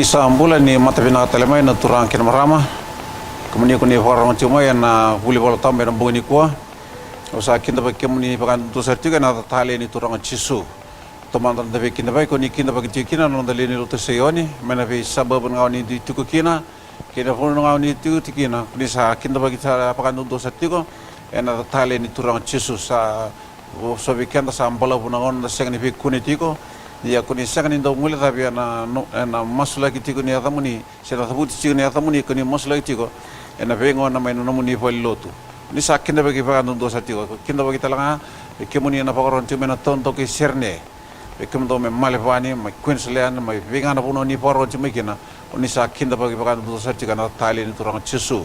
Isa ambula ni mata pinakatalemay na turang kinamarama. Kamuni ko ni horong chumay na huli bola tambe na bungi ko. O sa kinda ba kamuni pakan tu sertiga na tali ni turang chisu. Tomantan tabi kinda ba ko ni kinda ba kina no dali ni luto sayoni. Mana bi sabab ngau ni di tuku kina. Kina pun ngau ni tu kina. Ni sa kinda ba kita pakan tu sertiga na tali ni turang chisu sa so bi kenda sa ambala pun ngau na sengni bi kuni tiko. Ya kuni sangan indo mulai tapi na masula kiti kuni ata muni sena sabut kuni ata muni kuni masula kiti ko na vengo na maino na muni poli lotu ni sa kinda bagi pa ando dosa tiko kinda bagi talanga ke muni na pakaron tume na tonto ke serne ke mdo me malevani ma Queensland ma venga na puno ni poro tume kina ni sa kinda bagi pa ando dosa tiko na tali ni turang chisu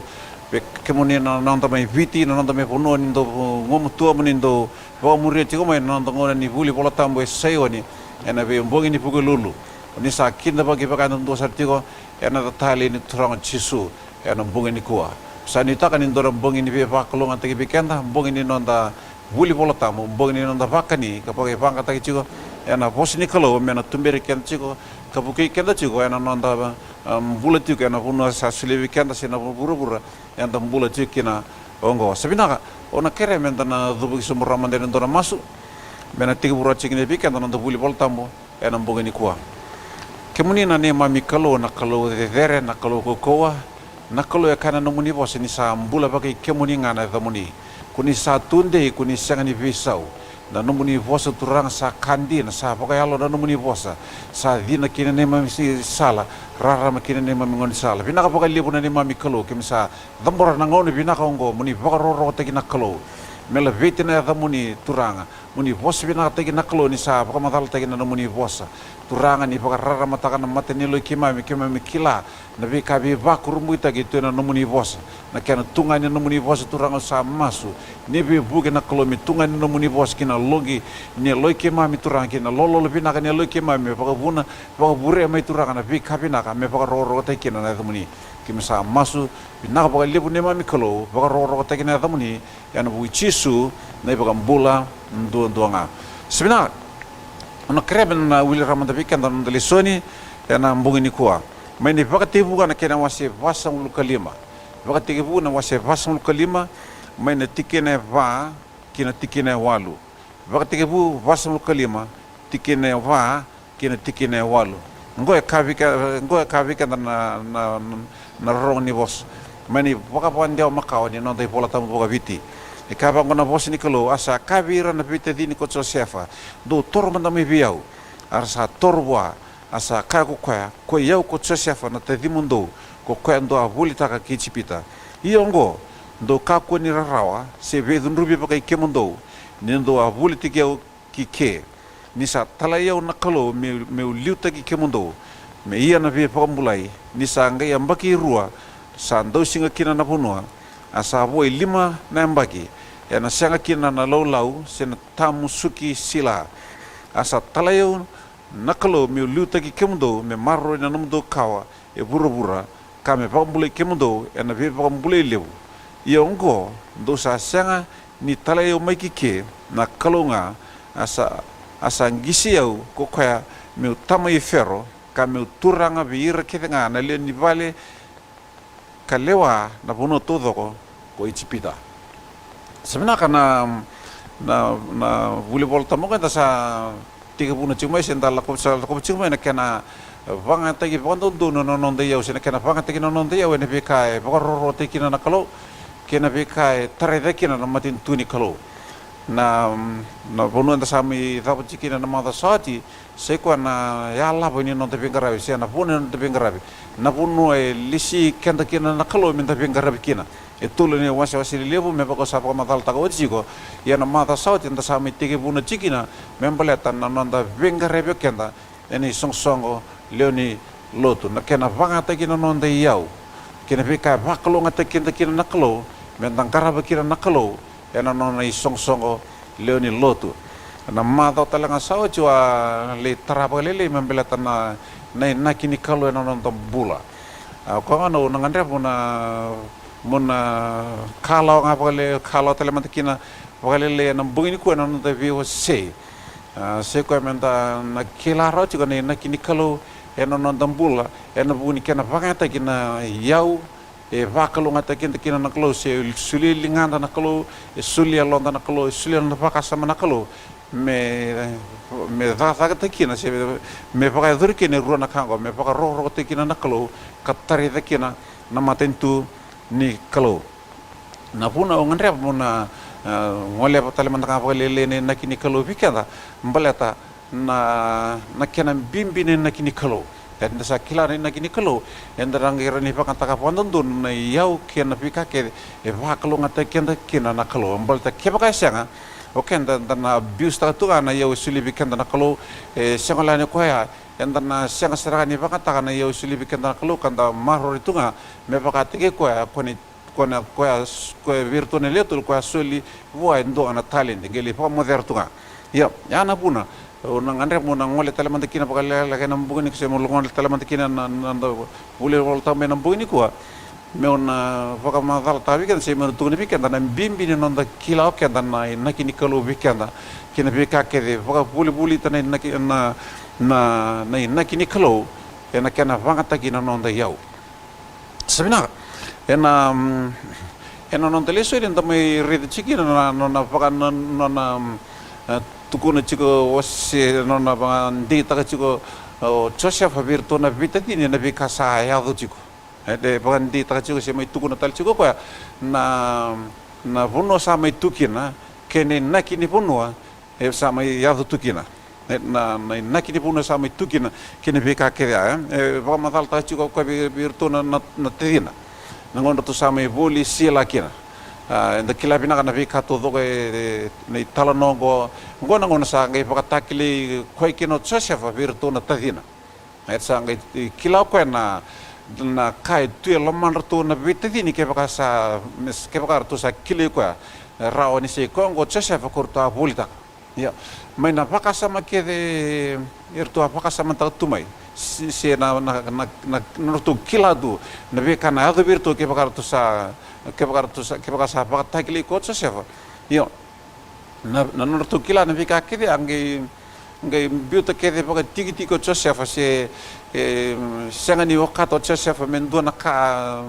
ke muni na nanta mai viti na nanta me puno ni do ngom tua muni do ba muri tiko mai na nanta ngona ni buli pola tambo sayoni ena be mbongi ni pugo lulu ni sa kinda bagi pakan ndo sartiko ena tali ni turang chisu ena mbongi ni kuwa sani takan indora mbongi ni be pakolong antaki bekenda mbongi ni nonda buli bola tamu mbongi ni nonda pakani kapage panga taki chiko ena bosni kalo mena tumbere ken chiko kabuki kenda chiko ena nonda bulati ena puno sa sulevi kenda sina bura ena bulati kina ongo sabina ona kere menda na dubuki sumura mandere ndora masu mena tiga bura cikini bikin tanah buli bol tambo enam bunga ni kuah. Kemudian ane mami kalau nak kalau dedere nak kalau kokoa nak kalau ya kana nomuni bos ini sa mbula pakai kemudian ngana tamuni kuni sa tunde kuni sangani visau na nomuni bos turang sa kandi na sa pakai alo na nomuni bos sa dina kini ne mami si sala rara makini ne mami ngoni sala bina pakai libu na ne mami kalau kemisa dambora nangoni bina kaongo muni bakaroro teki nak kalau mela vetina ya muni turanga muni bos bina tegi naklo ni sa paka matal tegi na muni bosa turanga ni paka rara mataka na mate ni loi kimami kila na bi kabi ba kurumbu tagi tu na muni bosa na kena tunga ni muni bosa turanga sa masu ni bi buge naklo mi tunga ni muni bosa kina logi ni loi kimami turanga kina lolo bina kan loi kimami paka buna paka bure mai turanga na bi kabi na ka me paka roro tegi na muni kimisa masu bina paka lebu ni mami kalo paka roro tegi na muni yana bui chisu na ibaga mbula doanga sebenarnya ono kreben na wili ramanda bikan dan delisoni yana mbungi ni kuwa maini baka tibu kana kena wase vasang lukalima baka tibu na wase vasang lukalima maina tikene va kina tikene walu baka tibu vasang lukalima tikene va kina tikene walu ngoe kavika na rong ni bos maini baka pandiao makau ni nontai pola tamu boga viti ikaba ngona bos ni kalau asa kabira na pite dini ko sefa do tor manda me biau asa torwa asa ka ko yau ko sefa na te dimundo ko ndo avuli taka kichipita iongo do ka ko ni rawa se vedun rubi pakai kemundo ni ndo avuli tikeu kike ni sa talayau na kalau me liuta ki kemundo me ia na be pambulai ni sa ngai ambaki rua sa ndo singa kina na punua asa voi lima na ambaki yana sanga kina na lau sena tamu suki sila asa talayau nakalo me luta ki kemundo me marro na numdo kawa e bura kame pambule kemundo ena be pambule lebu iongo do sa sanga ni talayau mai ke na kalonga asa ngisi au ko kaya me tamai ferro kame turanga biira ketenga na le ni vale kalewa na bono todo ko ichipita sebenarnya na volleyball tamu kan sa 30 cuma senda la ko cuma na kena vanga tagi pondo no de yau sena kena vanga tagi no de yau ne bekai boro teki na kalau kena bekai tarede kena na matin tuni kalau na bono anda sami dapat cikina na mata sati sekwa na ya la boni no de bengarabi sena bono de bengarabi na bono lisi kenda kena na kalau minta bengarabi kina itu ni wasi lebu me pako sapa matal taka wajiko ya na mata saut enta sami tege buna cikina membeletan na nonda bengarebe kenda ini songsongo leoni lotu na kena vanga teki na nonda yau kena beka baklo ngata kena naklo mentang karaba kira naklo ya na nonda songsongo leoni lotu na mata talanga saut jua le taraba lele membeletan na kini kalo na nonda bula ko ngano ngandre puna mona kalau ngapale kalau telemanta kina wakale le na bungini ko na vivo se ko menta na kilaro juga na kini kalau non dambula buni kena vangata kina yau vakalo ngata kina nakalo se suli linganda nakalo suli alonda nakalo suli na vakasama nakalo me dha ta kina se me vaka dur kina ruana kango me vaka ro te kina nakalo katari ta kina na matentu ni kalo na puna o ngandre puna ngole patale mandaka vale ne nakini kalo vikenda mbaleta na kena bimbine nakini kalo dan sa kilane nakini kalo endarang irani pakantaka pandondun na yau kena pika ke va kalo ngata kena na kalo mbaleta kebaka sanga okenda na abuse ta tu ana yau suli vikenda na kalo sangolane koya endana sanga serani pakantaka na yau suli vikenda na kalo kanda maror itunga me pakatike koya kona koya virtuone letul koya suli voa ndo ana talent ngeli pa moder tunga ya ana puna unang andre muna ngole talaman kina pakala lagi nambugin kasi mo ngole talaman kina nando ule volta me nambugin ko me una paka madal tabi kan se me tugni pikenda na bimbi ni nonda kila okenda na nakini kalu pikenda kina bika ke paka buli tana na nakini kalu ena kana vangata kina nonda yau sabina ena nonda leso enda me red chiki na paka na tukuna chico osse nona bandi taka chico Joseph Virto na vitati ni na bikasa ya do chico de bandi taka chico se mai tukuna tal chico ko na vuno sa mai tukina kene nakini vuno sa mai ya do tukina na nakini vuno sa mai tukina kene bika ke ya va matal taka chico ko Virto na tina nangondo to sa mai voli sila kina enda kilapina kana vika to do nei talanongo ngona sa ngai pakatakili khoi kino Joseph Virto na tadina sa ngai kilau ko na kai tu loman to na vitini ke pakasa ke pakar to sa kili ko rao ni se kongo Joseph kurta bulita ya mai na pakasa makede irto pakasa manta tumai se na to kiladu na vika na ado Virto ke pakar to sa ke pakasa pakatakili ko Joseph yo na norto kila na vika kede ngai biuta kede paka tiki ko Joseph se sangani wakato Joseph mendua na ka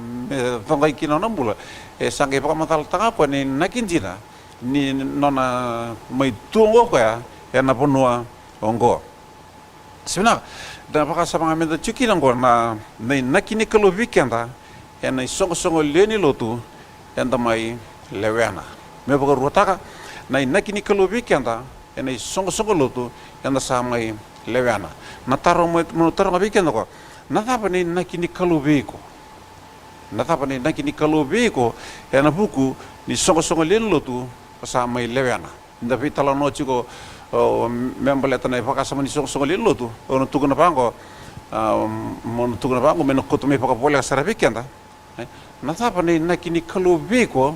vangai kino nambula sangai paka matal tanga po ni nakinjina ni nona mai tuongo ko ya na ponua ongo sibina da paka sama menda chuki nango na nakini kalo weekenda na songo leni lotu enda mai lewana me paka rotaka na nakini kalo weekenda ena songo lotu enda samai lewana na taro mo taro weekenda ko na tapa ni nakini kalo beko ena buku ni songo len lotu samai lewana nda vitala no chiko membaleta na paka sama ni songo len lotu ono tukuna pango meno kotume paka bola sara weekenda na tapa ni nakini kalo beko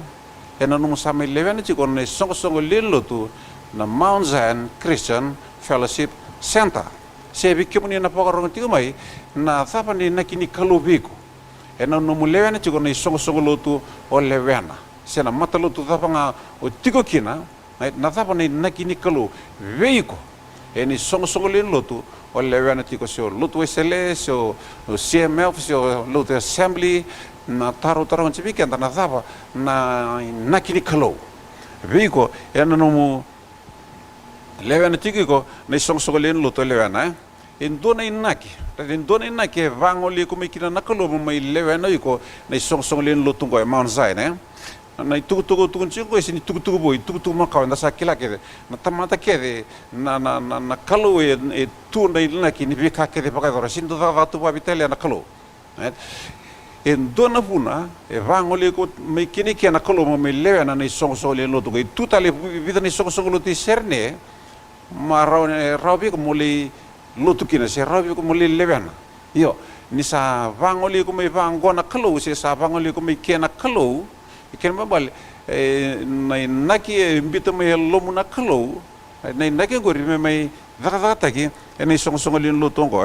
ena nung samai lewana chiko na songo len lotu na Mount Zion Christian Fellowship Center. Sebi kemuni na pakarong tiga mai na tapa ni nakini kalo beko ena nung lewana chiko na songo lotu o lewana sena mata lotu tapa nga o tigo kina na tapa ni nakini kalo beko eni songo len lotu o lewana tiko sio lotu esele sio CMF sio lotu assembly na taro ncipika na tapa na nakini kalo beko ena nung lewana tiko na songo len lotu lewana indona inaki vangoli kumikina nakalo mai lewana iko na songo len lotu ko Mount Zion na tugu chingo sini tugu boy tugu makaw na sa kila kede na tamata kede na kalo tu na inaki ni bika kede paka dora sindo da tu ba bitele na kalo indona puna vangoli ko mai kini kia na kalo mai lewana na songo len lotu ko tutale vida ni songo lotu serne rawi ko muli lotu kina se rawi ko muli lewana yo ni sa vangoli ko mai vangona kalo se sa vangoli ko mai kena kalo ikan mabal na naki mbita mai lomu na kalo na naki gori mai daka taki eni songo len lotu ko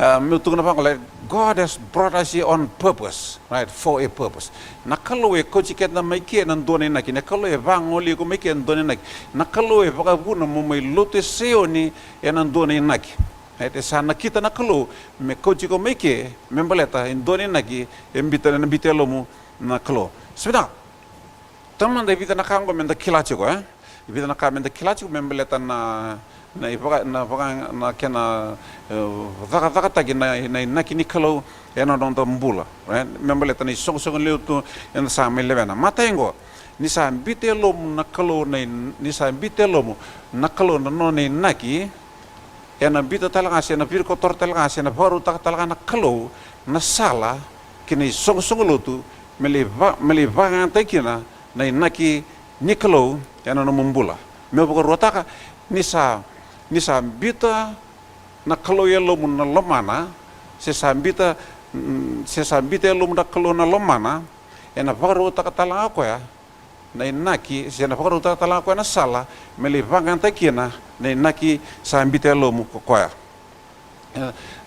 Miltung na pangolay, God has brought us here on purpose, right? For a purpose. Nakalo kochiket na may kia ng doon naki, nakalo vangoli ko may kia ng doon naki, nakalo baka buno mo may lote seo ni yan ang doon naki. Te sana kita na kalau me coach ko make membaleta indoni nagi embita na bitelo mo na kalau. Sebentar. Teman da bita na kango menda kilachi ko bita na ka menda kilachi ko membaleta na ibaga na kena vaka tagi na kini kalau eno don mbula membaleta ni song leu tu en sa me levena matengo ni sa bitelo na kalau ni sa bitelo mo na kalau no ni naki ena bita talaga na vir kotor talaga na baru talaga na kalau na sala kini song lutu meliva ngante kina na inaki ni kalau ena no mumbula me boko rotaka ni sa bita na kalau yelo mun na lomana se sa bita yelo mun na kalau na lomana ena baru talaga ko ya na inaki se na baru talaga ko na sala meliva ngante kina na inaki sa ambite lo mu koya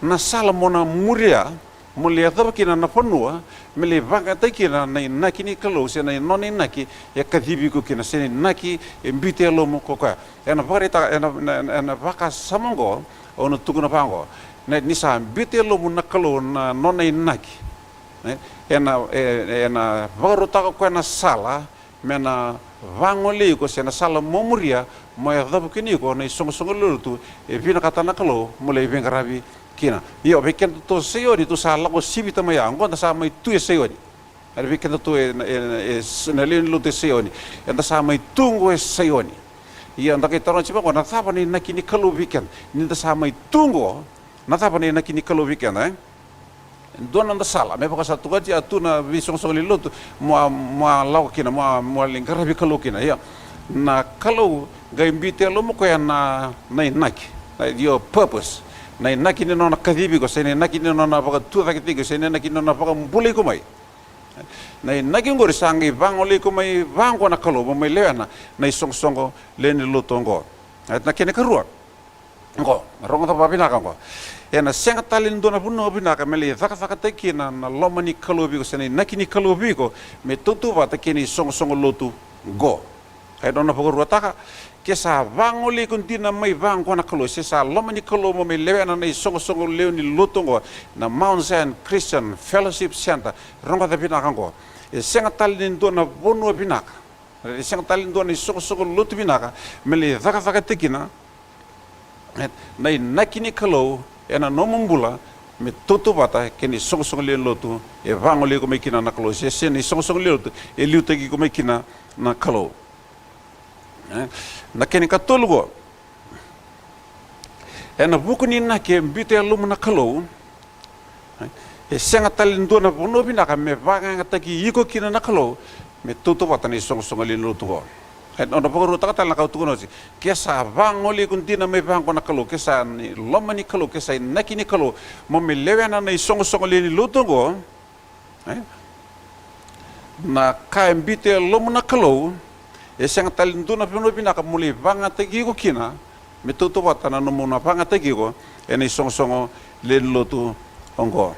na sala mona muria mulia tabakina na panua mele vanga takina na inaki ni kalo se na non inaki ya kadibi ko kina se inaki ambite lo mu koya ena pareta ena vaka samongo ono tuguna pango na ni sa ambite lo mu na kalo na non inaki ena varu ta ko na sala mena vangoli ko se na sala momuria moya dabu kini ko na song lulutu vina kata na kalau mulai vengarabi kina iyo beken to seori to sala ko sibita maya ngo na sa mai tu seori ada beken to na len lu te seoni enda sa mai tungo seoni iya nda kita ron cipa ko na sa ni na kini kalau beken ni nda sa mai tungo na sa ni na kini kalau beken dona nda sala me baka satu gaji atuna visong lilutu mo law kina mo lingarabi kalau kina iya na kalau gaimbite lo mo ko na inaki your purpose na inaki ni no na kadibi ko se inaki ni no na baka tu takiti ko se inaki no na baka mbuli ko mai na inaki ngori sangi vangoli ko mai vango na kalau mo mai leana na isong le ni lutongo na kene karua ngo rongo ta babina ko ena senga talin dona puno bina ka mele zaka te kina na lomani kalau bi ko se inaki ni kalau bi ko me tutu ba ta kini song lotu go ai dona poko ruataka ke sa vangoli kuntina mai vango na kalau se sa lomani kalau mo me lewana na song leoni lutongo na Mount Zion Christian Fellowship Center rongo ta bina kango e senga talin dona bono bina e senga talin dona song lutu bina ka mele zaka te kina na nakini kalau ena nomumbula me toto bata keni song le lotu e vangoli ko me kina na kalau se ni song le lotu e liutegi ko me kina na kalau na keni katolgo ena buku ni na ke mbite alum na kalau e senga talin do na bono bina ka me vanga ngataki iko kina na kalau me toto bata ni song le lotu go ono pokoro taka tala kau tukono si kesa vangoli kuntina me vango na kalau kesa ni loma ni kalau kesa naki ni kalau mo me lewena na song le ni lotu go na ka mbite alum na kalau e senga talin do na bono bina ka muli vanga tegi ko kina me toto bata na no na vanga tegi ko eni song le lotu ongo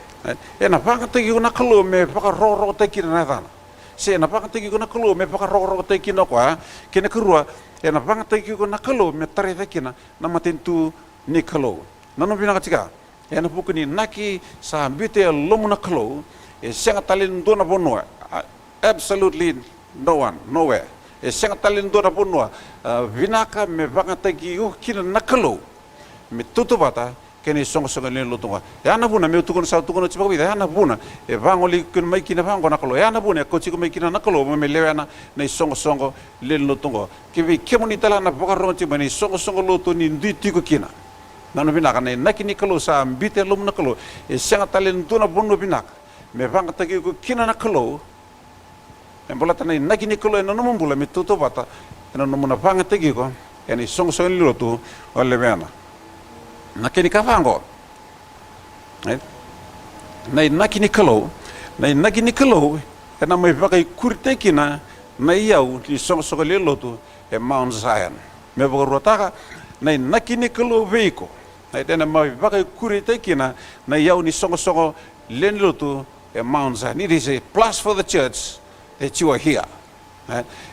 na vanga tegi ko na kalau me paka roro tegi na dana se na paka tegi ko na kalau me paka roro tegi no kwa kena kerua na vanga tegi ko na kalau me tare tegi na matentu ni kalau nano bina ka tika na buku ni naki sa mbite lomu na kalau e senga talin do na bono absolutely no one nowhere e senga talin do na bono vinaka me vanga tegi ko kina na kalau me tutu bata keni song le lotunga ya na buna me tukun sa tukun chipa bida ya na buna e vangoli kun mai kina vango na kalo ya na buna ko chiko mai kina na kalo me lewana na song le lotunga ke vi kemoni tala na boka ron chi mani song lotu ni nditi ko kina nanu bina kana na kini kalo sa mbite lum na kalo e senga talen tuna bono bina me vanga tagi ko kina na kalo en bola tana na kini kalo na no mbula me toto bata na no mona vanga tagi ko eni song le lotu o le bena na kini kavango na kini kalau na mai vakai kurte kina na iau ni song le lotu e Mount Zion me rotaka na kini kalau veiko na mai vakai kurte kina na iau ni song le lotu e Mount Zion. It is a plus for the church that you are here.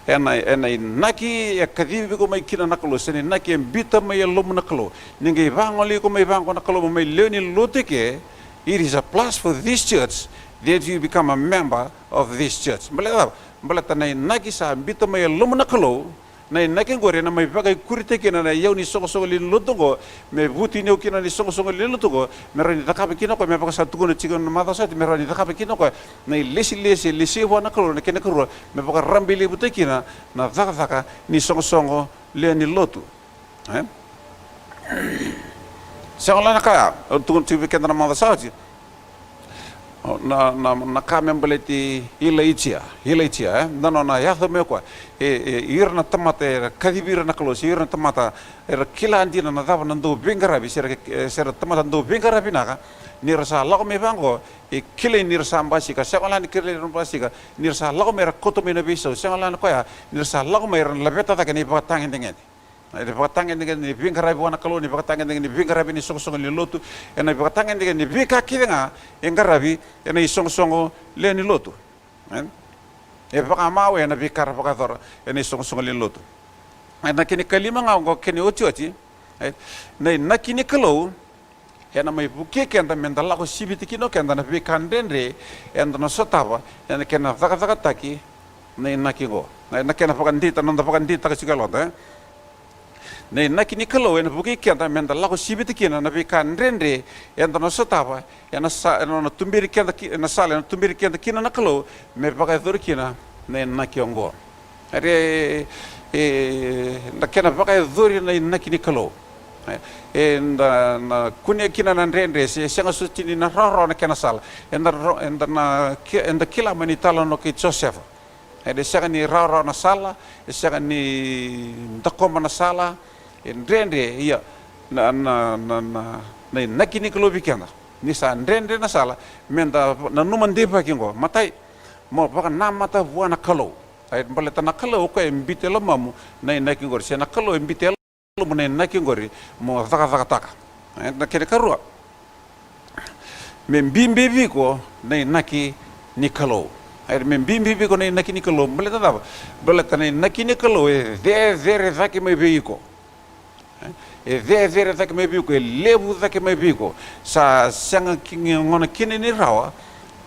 ena naki e kadivi ko mai kina nakalo sene naki bita mai lomu nakalo ninge vangoli ko mai vango nakalo mai leoni loteke. It is a plus for this church that you become a member of this church. Balata na naki sa bita mai lomu nakalo na naki gore na mai bagai kurite kina na yau ni songo lin lotogo me buti neu kina ni songo lin lotogo me rani takape kina ko me baka sa tugo chigo na mata sa me rani takape kina ko na lesi wana kalo na kena kuro me baka rambili buti kina na taka ni songo le ni lotu Sangala na kaya tugo chigo kena na mata sa na kamembaleti hilaitia nano na yatho me ko irna tamata era kadibira na kalo irna tamata era kila andina na dava nando bingarabi sera tamata ndo bingarabi naka nirasa lago me bango kile nirasa ambasika sangala ni kile ambasika nirasa lago me koto me na biso sangala na ko ya nirasa lago me labeta ta kani batang ndenge ni bakatanga ni bingarabi wana kalo ni bakatanga ni bingarabi ni songo ni lotu ena bakatanga ni bika kidenga engarabi ena songo le ni lotu e baka mawe ena bikara baka dor ena songo le lotu ena kini kalima ngo kini ochi na nakini kalo ena mai buke kenda mendala ko sibiti kino kenda na bikandendre ena no sotava ena kena zaka taki na nakingo na kena pakandita nanda pakandita kasigalo na nakini kalo ena buki kenda menda lako sibiti kina na bikan rendre enda no sotava ena no tumbiri kenda na sala no tumbiri kenda kina na kalo me baka dor kina na nakiongo are na kena baka dor na nakini kalo enda na kunia kina na rendre se senga sutini na roro na kena sala enda kila mani talo no ki Joseph ede senga ni roro na sala senga ni ndakoma na sala ndrendre iya na nakini kalo bikenda ni sa ndrendre na sala menda na numande pakingo matai mo baka namata buana kalo ay baleta na kalo ko embitelo mamu na nakingor se na kalo embitelo mo na nakingori mo taka na kene karua membimbe biko na naki ni kalo ay membimbe biko na naki ni kalo baleta na naki ni kalo de zaki me biko vere zake me biko lebu zake me biko sa sanga kingi ngona kini ni rawa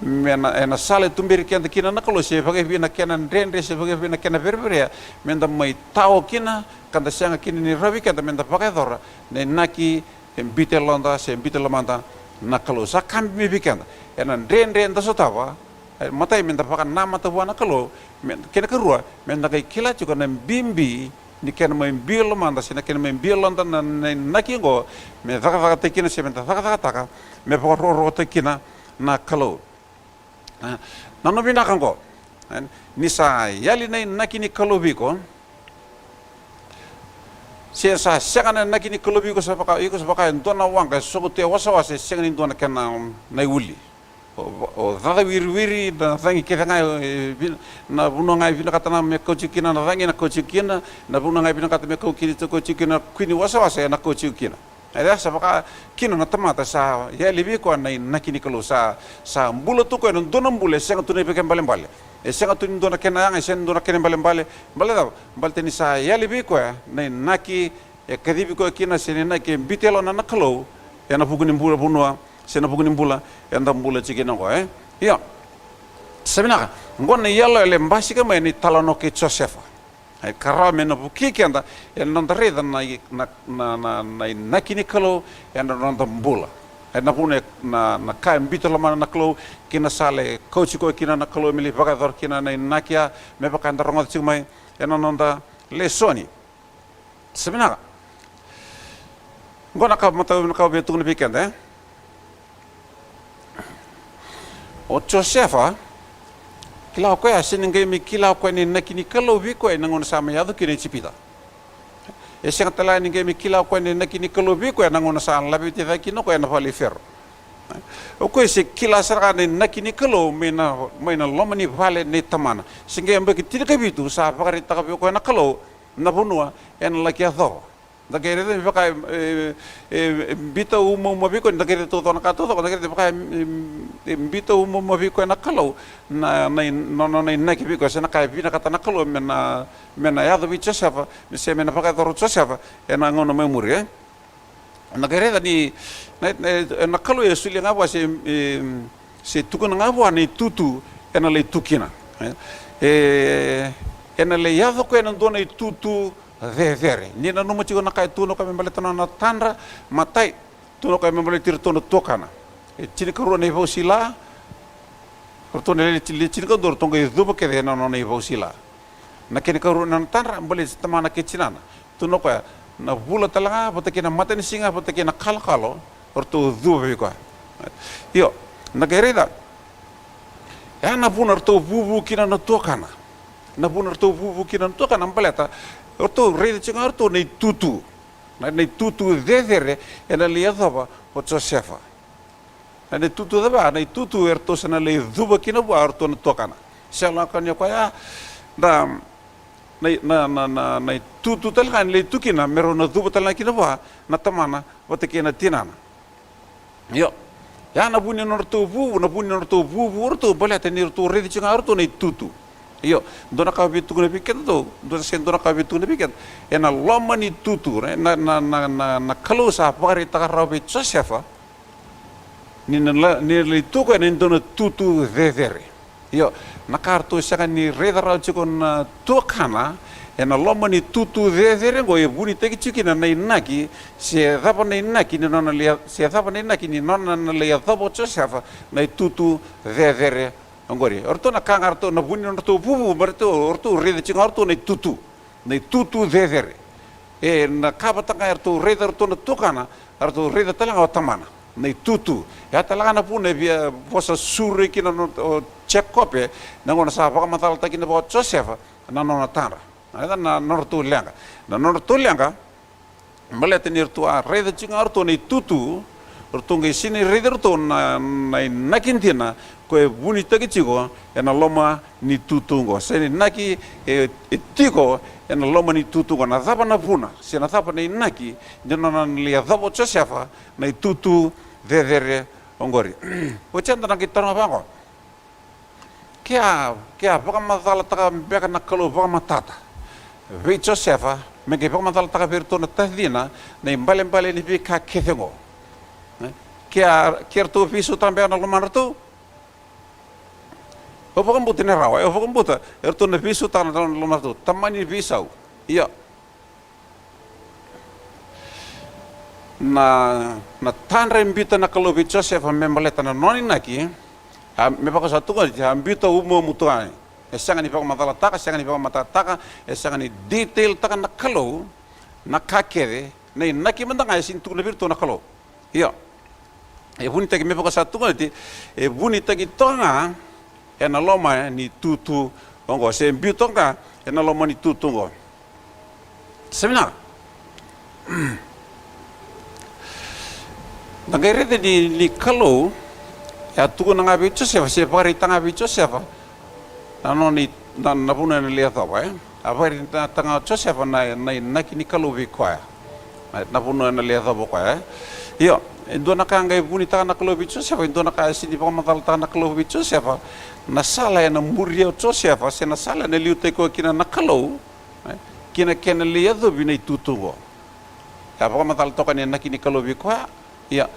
mena ena sale tumbiri kenda kina nakalo se bage bina kena rendre se bage bina kena berbere menda mai tao kina kanda sanga kini ni rawi kenda menda bage dora ne naki embitelonda se embitelomanda nakalo sa kambi me bikenda ena rendre nda sotawa matai menda baka namata wana nakalo kena kerua menda kai kila juga nem bimbi ni kena mai bilo manda sina kena mai bilo manda na nakingo me vaka tekina se menta vaka taka me ro tekina na kalo na no bina kango ni sa yali na nakini kalo biko se sa segana nakini kalo biko sa baka ndona wanga so te wasa segani ndona kena na uli o dada wiri na thangi kena na buno ngai vina katana me kochikina na thangi na kochikina na buno ngai vina katana me kochikina kwini wasa na kochikina ada sa baka kino na tamata sa ya libi ko na nakini kalo sa mbulo to ko no dono mbule senga tune pe kembale senga tune dona kena nga sen dona kena bale balte ni sa ya libi ko na naki e kadibi ko kina sen na ke bitelo na nakalo ya na buguni mbula bunwa sena buguni mbula enda mbula chikina ko iya sabina ngone yalo ele mbasika me ni talano ke Joseph ay kara me no buki kenda en non reda na nakini kalo en non mbula en pune na ka mbitelo mana naklo kina sale coach ko kina naklo mili bagador kina na nakia me bakanda rongo chimai en non da lesoni sabina ngona ka mata ka be tu ni kenda o Josefa kila ko ya sininge mi kila ko ni nakini kalo bi ko na ngona sama yadu kini chipita e senga tala ni mi kila ko ni nakini kalo bi ko na ngona sa labi ti va kino ko na fali fer o ko se kila sarga ni nakini kalo mena lomani vale ni tamana singe ambe ki tika bitu sa pakari taka bi ko na kalo na bunua en la kia tho Nakere mi paka bita uma biko nakere to na kato nakere paka bita uma biko na kalau na na ki biko sana kai bina kata na kalau mena ya do bicho sava se mena paka to ro sava na ngono memuri nakere ni na kalau e suli ngaba se tukuna ngaba ni tutu ena le tukina ena le ya ko ena dona tutu vere ni na numa tigo na kai tuno kami mbale tana na tandra matai tuno kami mbale tir tono tokana chini karu ne vosila korto ne chini ka dor tonga yuba ke de na no ne vosila na kene karu na tandra mbale tamana ke chinana tuno ka na bula talanga botake na mata ni singa botake na kalkalo orto duba ko yo na gereda ya na bunar to bubu kina na tokana na bunar to bubu kina na tokana mbale orto rei de orto nei tutu dedere ena le adaba o Josefa ena tutu daba nei tutu erto sana le duba kina bo orto na tokana sala kan ya ya da nei tutu talkan le tukina mero na duba talna kina ba na tamana bote kina tinana yo ya na bunni orto bubu orto balata ni orto rei de orto nei tutu iyo dona ka bitu na biket do dona sen dona ka bitu na biket ena loma ni tutu na kalau sa pare ta rabe Josefa ni le tuko ni dona tutu vedere iyo na karto saka ni redara chikon tokana ena loma ni tutu vedere go e buni teki chikina na inaki se dapa na inaki ni nona le se dapa na inaki ni nona le dapa Josefa na tutu vedere Angori, orto na kangar to na buni orto bubu berto orto rede cing orto nei tutu dedere na kabatanga orto rede orto na tukana orto rede talanga otamana nei tutu ya talanga na pune via posa sure kina no check copy na ngona sa paka matal takina bo Josefa na nona tara na norto lenga malete ni orto rede cing orto nei tutu orto ngai sini rede orto na nakintina ko e buni tagi chigo ena loma ni tutungo seni naki tigo ena loma ni tutungo na zaba na puna se na zaba ni naki jeno na lia zabo Josefa na tutu dedere ongori o chanda na kitara bango kia paka matala taka beka na kalu paka matata ve Josefa meke paka matala taka virtu na tahdina na imbale ni bika kethengo kia tu pisu tambe na loma ratu o pagam ne rawa o pagam buta erto na pisu tan lomar tu tamani visau iya na tanre mbita na kalobi Josefa membaleta na noni naki me paka satu kan mbita umo mutuai esanga ni paka matala taka esanga ni paka matala taka esanga ni detail taka na kalo na kakere na naki mendanga sin tu na virtu na kalo iya e buni tagi me paka satu kan e buni tagi tonga ena loma ni tutu ongo se mbiutonga ena loma ni tutu ngo semina nagere di kalau ya tuku nanga bicho se pare tanga bicho sefa nano ni na puna ni lihat apa apare tanga Josefa na kini kalau bikoya na puna ni lihat apa koya iyo indona kanga buni tanga kalau bicho sefa indona ka sidi pa matal tanga kalau bicho sefa na sala na muria Josefa se na sala na liute ko kina na kalau kina lihat do binai tutungo ya pa matal to kan na kini kalau bikoya ya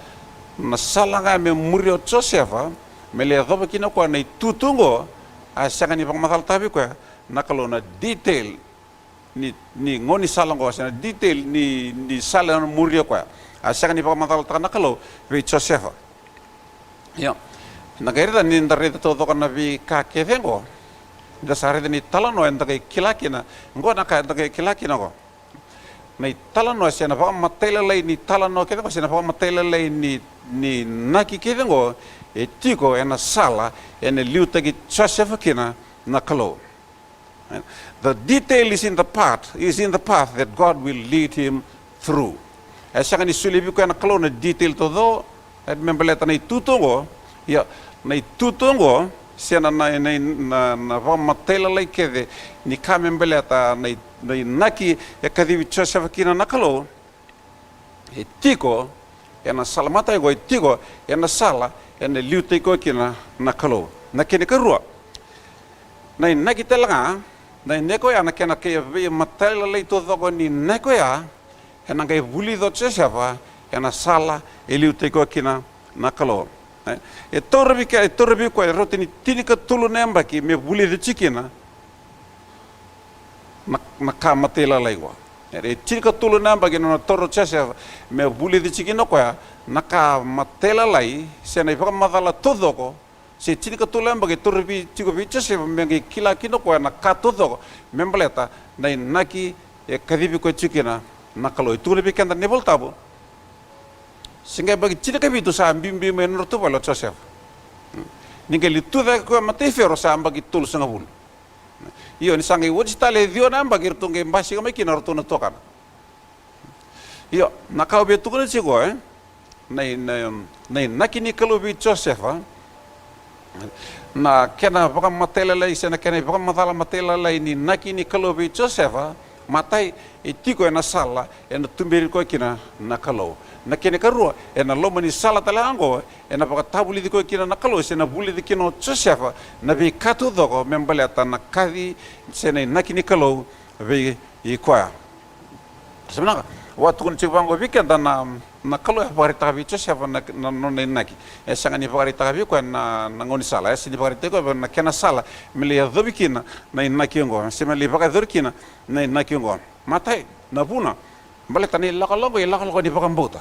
na sala nga me muria Josefa me lihat do kina ko na tutungo asanga ni pa matal tabi ko na kalau na detail ni ngoni sala ngo na detail ni sala na muria ko asanga ni pa matal tanga kalau be Josefa ya nagairida ni ndarida todo kana vi ka kevengo da sarida ni talano enda kai kilakina ngo na ka enda kai kilakina go mai talano sena pa matela lei ni talano kevengo sena pa matela lei ni naki kevengo e tiko ena sala ena liuta ki Josefa kina na kalo the detail is in the path that God will lead him through esa ni sulibi ko ena kalo na detail todo at membeleta ni tutungo ya na tutungo sena na matela lei kede ni kamembeleta na naki e kadivi Josefa kina nakalo e tiko e na sala mata e go e tiko e na sala e na liu te ko kina na kalo na kene ka rua na na ki telanga na ne ko ya na kena ke ve matala le to go ni ne ko ya e na ga vuli do tseva e na sala e liu te ko kina na kalo e torbi ko e rotini tinika tulu namba ki me vuli de chikina na ka matela laiwa e tinika tulu namba ki na toro tseva me vuli de chikina ko ya na ka matela lai se na ipa madala todo ko se tinika tulu namba ki torbi tiko bicha se me kila kino ko na ka todo membaleta na naki e kadibi ko chikina na kalo itu lebih kanda nebol tabo sehingga bagi tinika bitu sa bimbi menur tu balo tseva ninge litu da ko mate fero sa bagi tul sangabul iyo ni sangi wodi tale dio na bagi tunge mbasi ko mekina roto na tokan iyo nakau betu ko chigo nei nakini kalo bi Joseph na kena baka matela lai sena kena baka matala matela lai ni nakini kalo bi Joseph matai e tiko e na sala e na tumberi ko kina na kalo na kene karua e na loma ni sala talango e na baka tabuli di ko kina na kalo se na buli di kino Joseph na be katu dogo membaleta na kadi se na nakini kalo be i kwa sebenarnya waktu kun cibango weekend na kalo ya pagari tagabi Joseph na nona naki e sanga ni pagari tagabi ko na ngoni sala e sini pagari tego na kena sala mele ya dobikina na naki ngo se mele pagari dorkina na naki ngo matai na buna baleta ni lakalongo ni pagambota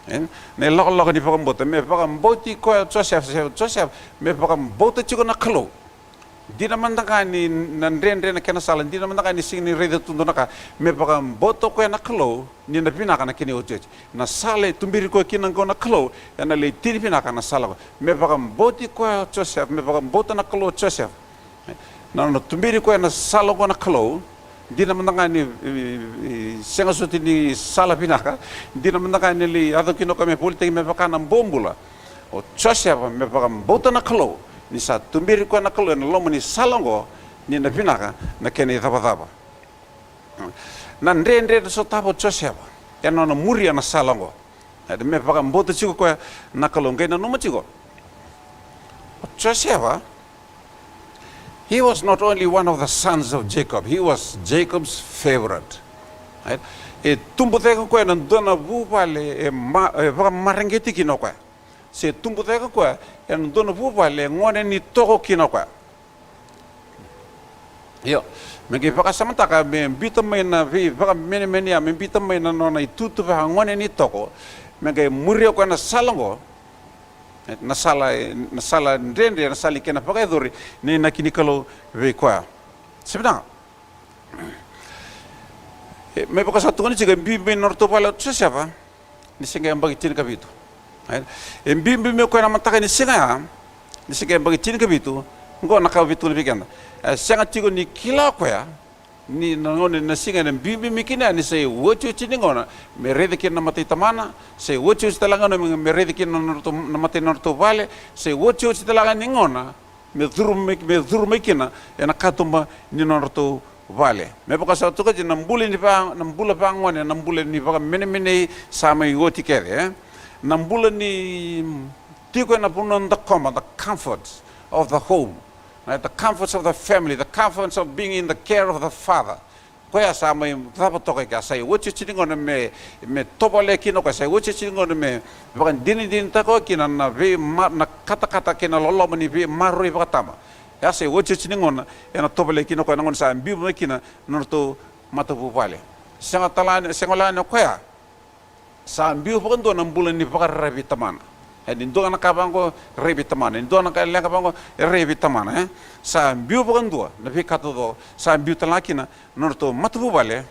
ne lakalongo ni pagambota me pagamboti ko Joseph me pagambota chigo na kalo di naman nakani nandre na kena sala di naman nakani sing ni rede tundo naka me pagam boto ko na klo ni na pinaka na kini oje na sale tumbiri ko kinan ko na klo na le tiri pinaka na sala me pagam boti ko Joseph me pagam boto na klo Joseph na tumbiri ko na sala ko na klo di naman nakani senga suti ni sala pinaka di naman nakani li ado kino kame politik me pakana bombula o Joseph me pagam boto na klo ni sa tumbiri ko na kalo na lomo ni salongo ni na pinaka na kene taba na ndre so tabo Joseph ya no muria na salongo na me paka mboto chiko ko na kalo ngai na no chiko Joseph he was not only one of the sons of Jacob, he was Jacob's favorite, right? E tumbo te ko na dona bupale e paka marengeti kino ko se tumbo te ko e dona bupale ngone ni toko kino ko yo me ke paka samanta ka me bita me na vi paka meni ya me bita me na no na itutu va ngone ni toko me ke murio ko na salongo na sala ndende na sali kena paka dori ni na kinikalo ve kwa sebna me paka satu ni chiga bibi norto pala tsapa ni singa mbagi tin kabitu e bibi me ko na mataka ni singa mbagi tin kabitu ngo nakabitu ni biganda sanga tigo ni kila ko ya ni ngone na singa na bibi mikina ni sei wochu chini ngona me rede kin na mati tamana sei wochu stalanga no me rede kin na mati norto vale sei wochu stalanga ni ngona me dhuru mikina na katuma ni norto vale me paka sa tuka na mbule ni pa na mbula pa ngone na mbule ni paka mene sama yoti kere na mbula ni tigo na punon the comfort of the home. Right, the comforts of the family, the comforts of being in the care of the father. Koya sa may tapa toke ka say wochi chiningo na me topole kino ka say wochi chiningo na me bakan din ta ko kina na ve na kata kina lolo mani ve maroi bakatama. Ya say wochi chiningo na na topole kino ko ngon sa bibu kina norto matapu pale. Sengolan koya sa bibu bakan do na bulan ni bakarabi tamana. Indo anak kabang ko rebi tamana, indo anak kailan kabang ko rebi tamana, sa biu bukan dua, nabi kata do, sa biu talaki na, norto matubu bale,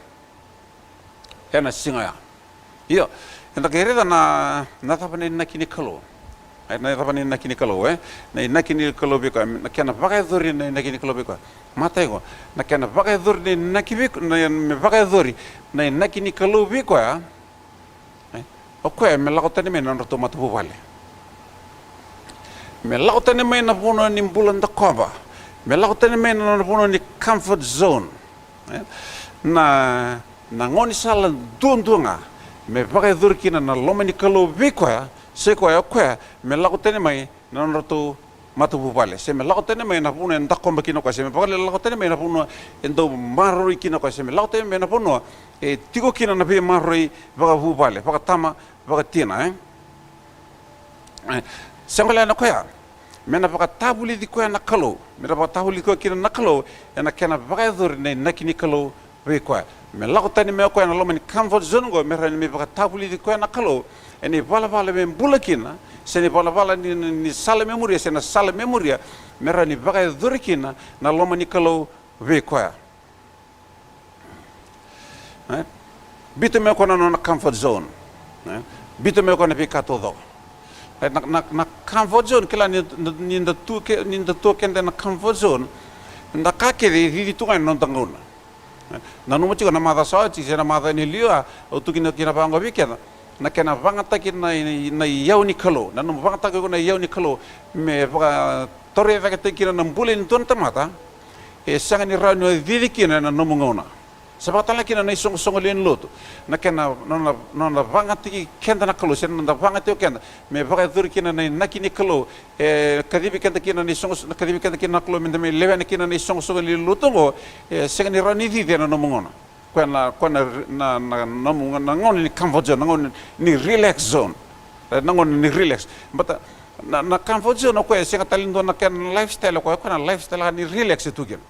na singa ya, iyo, enda kere na tapane nakini kalo, na tapane nakini kalo, na nakini kalo biko, na kena pakai dori na nakini kalo biko, mata ego, na kena pakai dori na nakibiko, na pakai dori na nakini kalo biko ya, oke, melakotani me norto matubu bale. Me lautane me na puno ni bulan da koba me lautane me na puno ni comfort zone na ngoni sala dundunga me whakaidhuri kina na loma ni kalau vikoa se koa koa me lako tene mai na roto matu pupale se me lako tene mai na puna en takomba kino koa se me pakale lako tene mai na puna en do maroi kino koa se me lako tene mai na puna e tiko kina na pia maroi waka pupale waka tama waka tina sengole na koa me na waka tabuli di koa na kalau me na waka tabuli koa kina na kalau e na kena wakaidhuri na nakini kalau vikoa me lako tani me koa na loma ni comfort zone go me rani me waka tabuli di koa na kalau e ni vala me mbula kina se ni vala ni sala memoria se na sala memoria me rani waka dhuri kina na loma ni kalau vikoa bito me koa na comfort zone bito me koa na pikato do na comfort zone kila ni nda tu kende na comfort zone nda kake di tunga non tanguna na no mochi na mada sa chi se na mada ni liwa o tu kina pango bikena na kena vangata kina na yau ni kalo na no vangata ko na yau ni kalo me pa tore va ke kina na mbule ni ton tamata e sanga ni rano vidi kina na no mongona sabata la kina na song len loto na kena no vangata ki kenda na kalo se na vangata o kenda me va dur kina na nakini kalo e kadibi kenda kina ni song kadibi kenda kina kalo me lewa ni kina ni song len loto go e sanga ni rano vidi na no mongona kwana na ngon ni comfort zone ngon ni relax zone ngon ni relax but na comfort zone ko e singa talindo na kan lifestyle ko na lifestyle ni relax tu gen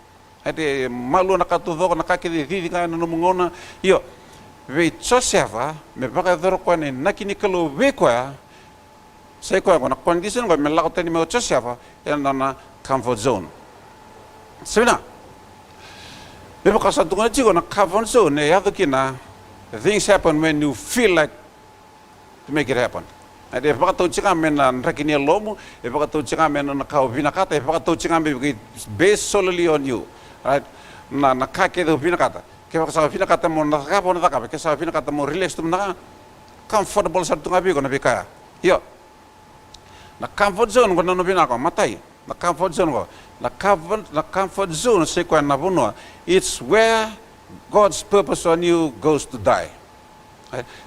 ade malu na katu do na kakidi di ka no ngona yo ve tsoseva me baka doro ko ni nakini kalo ve ko sai ko na condition ko me la ko tani me tsoseva na comfort zone sina Beba kasa tunga chigo na comfort zone ne yado kina things happen when you feel like to make it happen. Ade baka to chiga men na rakini lomu, e baka to chiga men na kau vinakata, e baka to chiga men based solely on you. Right? Na kake do vinakata. Ke baka sa vinakata mo na ka bona ka, ke sa vinakata mo relax tum na comfortable sa tunga bigo na bika. Yo. Na comfort zone ko na no binako matai. Na comfort zone ko. Na comfort zone se ko na bono. It's where God's purpose on you goes to die.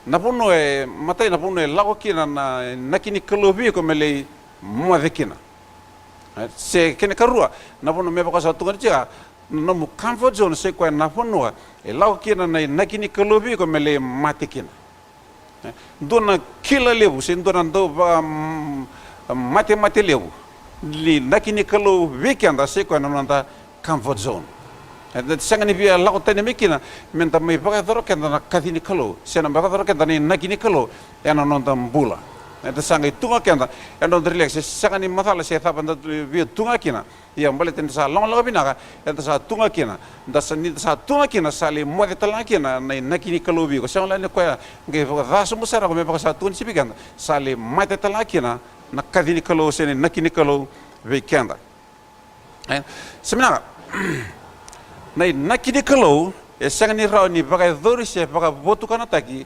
Na bono e matai na bono e lago kina na nakini kalobi ko mele mo dekina. Se kene karua na bono me baka sa tunga tia no mo comfort zone se ko na bono e lago kina na nakini kalobi ko mele matikina. Dona kila lebu se dona do mate lebu. Li nakini kalo weekend se ko na nanda comfort zone sanga ni bia lago tane mekina menta mai baka doro kenda na kathini kalo se na baka doro kenda ni nakini kalo ya na nanda mbula eta sanga tunga kenda ya no relax sanga ni matala se thapa nda bia tunga kina ya mbale ten sa long lago binaka eta sa tunga kina nda sa tunga kina sali mo de tala kina na nakini kalo bi ko sanga la ko ya nge baka daso musara ko me baka sa tun sipikanda sali mate tala kina na kathini kalo se ni nakini kalo weekend semina na nakini kalo e sanga ni rao ni baka dori se baka botu kana taki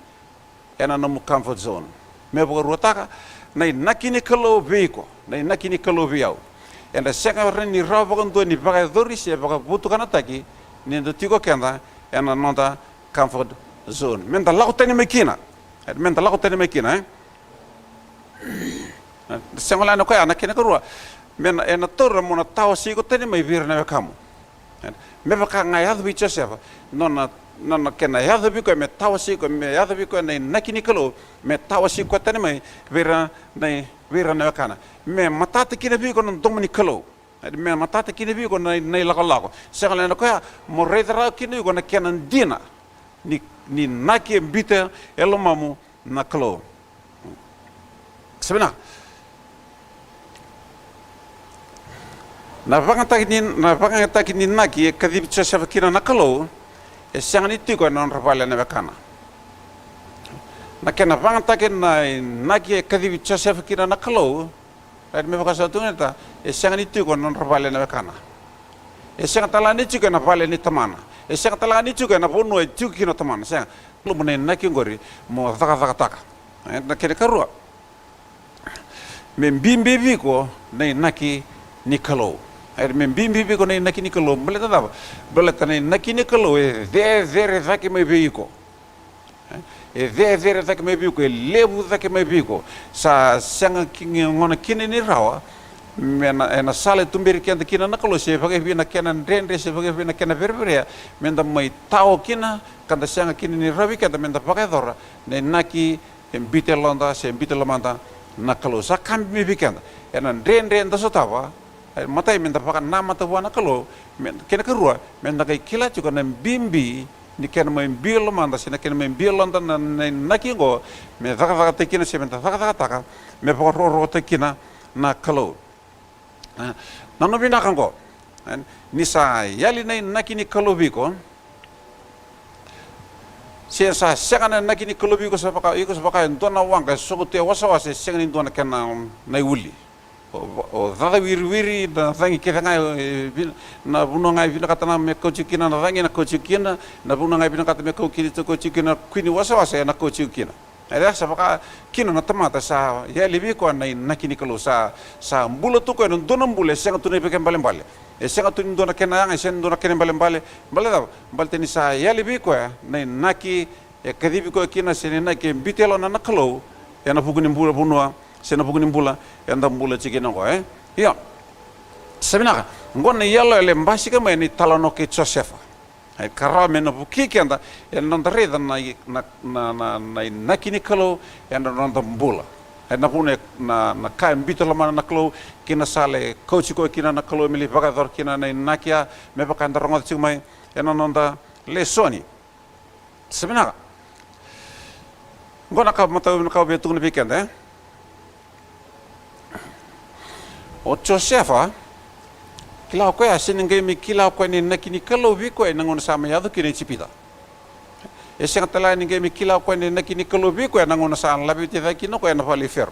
ena no comfort zone me baka rotaka na nakini kalo veiko na nakini kalo viau ena sanga ni rao baka ndo ni baka dori se baka botu kana taki ni ndo tiko kenda ena nonda comfort zone menta lago tani mekina sengala no kaya na kene korua men ena torra mona tawa sigo tani mai vir na kamu me baka ngai adu bicha seva nona kena adu biko me tawa sigo me adu biko na nakini kalo me tawa sigo tani mai vira na kana me matata kina biko no domini kalo me matata kina biko na lago sengala no kaya mo redra kina ko na kena dina ni naki bita elo mamu na kalo sebena na vangata kini naki e kadip tsasa kina nakalo e sangani tiko non rapala na kana na kena vangata kina naki e kadip tsasa kina nakalo at me baka sa tuneta e sangani tiko non rapala na kana e sangata la ni tiko na pale ni tamana e sangata la ni tiko na bono e tiko kina tamana sang lo mone naki ngori mo taka na kene karua me bimbi ko na naki nikalo er me bimbi ko na naki nikalo beleta da beleta na naki nikalo e very very vaki me veiko e vere take mai biko e levu take mai biko sa sanga kingi ngona kini ni rawa mena ena sale tumbiri kenda kina nakalo se pake vina kena rendre se pake vina kena verberea menda mai tao kina kanda sanga kini ni rawi kenda menda pake dora ne naki embite londa se embite lamanda nakalo sa kambi bikenda ena rendre nda sotawa matai menda paka nama tawa nakalo kena kerua menda kai kila juga nem bimbi ni kena mai bil manda sina kena mai bil londa na naki ngo me taka te kina se menda taka me paka ro te kina na kalo nano binakan ko ni sa yali na naki ni kalo biko siya sa siyang na naki ni kalo biko sa paka dona wangka so te wasa siyang ni dona kena na uli o dada wiri na tangi kita ngai na buno ngai bina kata na me coach kina na tangi na coach kina na buno ngai bina kata me coach kina kwini wasa na coach kina ada sa paka kina na tamata sa yali biko na naki ni kalo sa mbula tu ko no dona mbule siyang tu ne peke bale siyang tu dona kena yang siyang dona kena bale da balte ni sa yali biko na naki kadibi ko kina sene naki bitelo na nakalo ya na puguni mbula bunwa sena puguni mbula enda mbula chikina ko iya sabina ngone yalo ele mbasika me ni talano ke Josefa ai kara me no buki kenda en non reda na nakini kalo en non mbula na pune na ka mbito la mana naklo kina sale coach ko kina naklo mili bagador kina na nakia me bakanda rongo chimai en non da lesoni sabina ngona ka mata ka be tu ni kenda o Josefa kila ko ya sininge mi kila ko ni nakini kalo bi ko na ngona sama yado kini chipita e senga tala ni mi kila ko ni nakini kalo bi ko na ngona sa labi te va kino ko na fali fer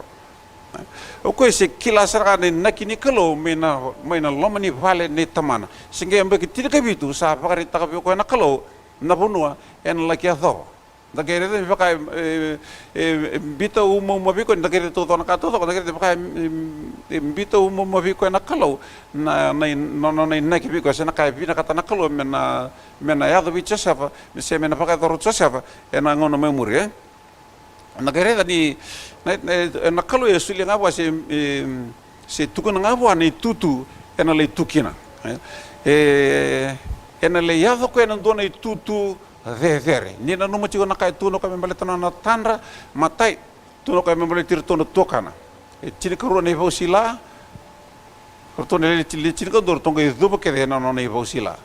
o ko se kila sarga ni nakini kalo mena lomani vale ni tamana singe mbe ki tira bitu sa pakari ta ko na kalo na bunua en la kia tho da kere de paka bita umo mo biko da kere to na ka to da kere paka bita umo mo biko na kalo na na ki biko sa na ka bina kata na kalo mena ya do bicho sa se mena paka do ro sa na ngono memori na kere da ni na kalo e suli nga wa se tukuna nga wa ni tutu ena le tukina ena le ya do ko ena do na tutu vere ni na numu chigo na kai tuno kami mbale tana na tandra matai tuno kami mbale tirtono tokana chini karu na ivosila korto ne chini ka dor tonga izuba ke de na na ivosila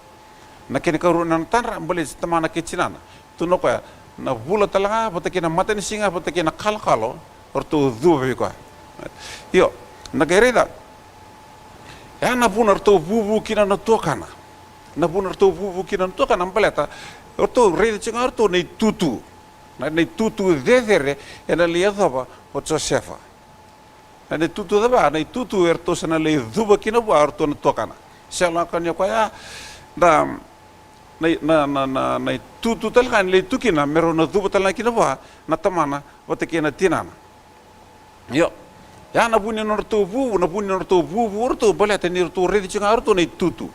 na kini karu na tandra mbale tamana ke chinana tuno ka na bula talanga botake na matani singa botake na kalkalo orto zuba ko yo na gereda ya na bunar to bubu kina na tokana na bunar to bubu kina na tokana mbeleta orto rei chinga orto nei tutu dedere ena le daba o Josefa ena tutu daba nei tutu erto sana le duba kina ba orto na tokana sela kan ya ya da nei tutu tal kan le tukina mero na duba tal kina ba na tamana bote kina tinana yo ya na bunni orto bu orto balata ni orto rei chinga orto nei tutu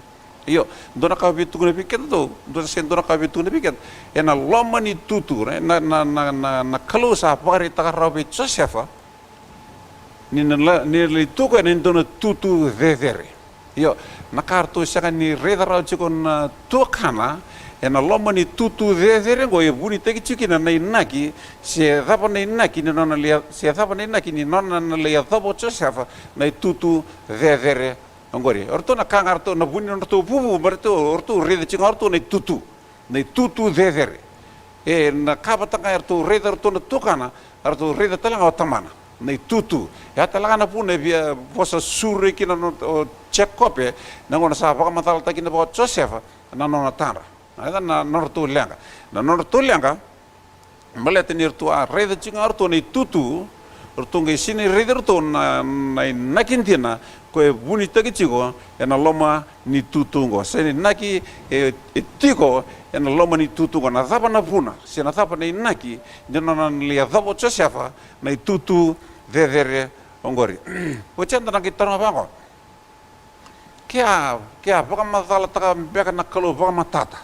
iyo dona ka bitu na piket do dona sen dona ka bitu na piket ena loma ni tutu na kalau sa pare ta rabe Josefa ni le tuka ni dona tutu vevere iyo na karto saka ni redara chikon tukana ena loma ni tutu vevere go e buni teki chikina na inaki se dapa na inaki ni nona le se dapa na inaki ni nona le dapa Josefa na tutu vevere Angori, orto na kangar to na buni orto bubu berto orto rede chinga orto nei tutu dedere e na kabata ka orto rede orto na tukana orto rede talanga otamana nei tutu ya talanga na pune via posa sure kina no check copy na ngona sa paka matal ta kina bo Josefa na nona tara na norto lenga malete ni orto a rede chinga orto nei tutu orto ngai sini rede orto na nakintina ko e buni tagi chigo ena loma ni tutungo seni naki e tiko ena loma ni tutungo na thapa na puna se na thapa nei naki jona na lia thapa Josefa na tutu dedere ongori o chanda na kitara bango kia paka matala taka beka na kalo paka matata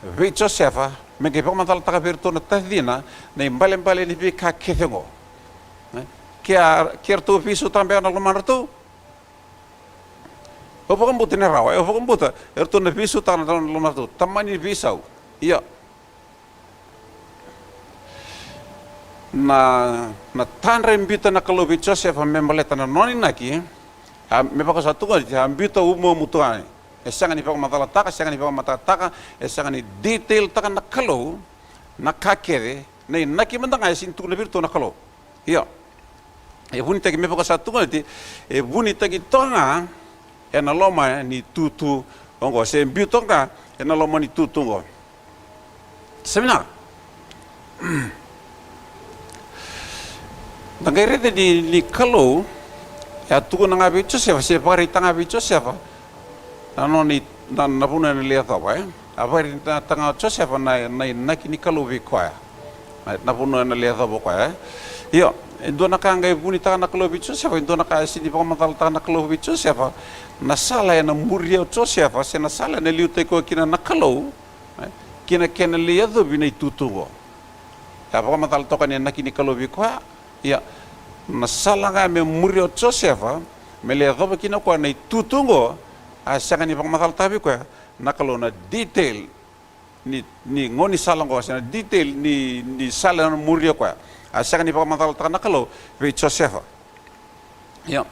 ve Josefa me ke pamatal taka virtu na tahdina na mbale ni vi ka kethengo kia tu visu tambe na lomar tu o pakambuta ne rawa o pakambuta tu na visu ta na lomar tu tamani visau ia na tanre mbita na kalobi Josefa me maleta na noni naki me paka satu kali ambita umo mutuai esanga ni paka matala taka esanga ni paka matala taka esanga ni detail taka na kalau na kakere na naki mendanga esin tu na virtu na kalau ia e buni tagi me paka satu kali e buni tagi tonga e na loma ni tutu ongo se mbito ka e na loma ni tutu ngo semina nagairete ni kalau ya tuku na ngabi Josefa se pari tanga bi Josefa ano ni na puna ni lihat apa apari tanga Josefa na naki ni kalau bi kwa na puna ni lihat apa kwa iyo ndo na kanga buni tanga na kalau bi Josefa ndo na ka sidi pa matal tanga na kalau bi Josefa na sala na muria Josefa se na sala na liute ko kina na kalau kina kena lihat do binai tutungo ya pa matal toka ni naki ni kalau bi kwa ia nasala nga me murio Josefa me le doba kina kwa na tutungo a sanga ni pamatal tabi kwa nakalo na detail ni ngoni sala ngo sana detail ni sala na murio kwa a sanga ni pamatal ta nakalo be Josefa ia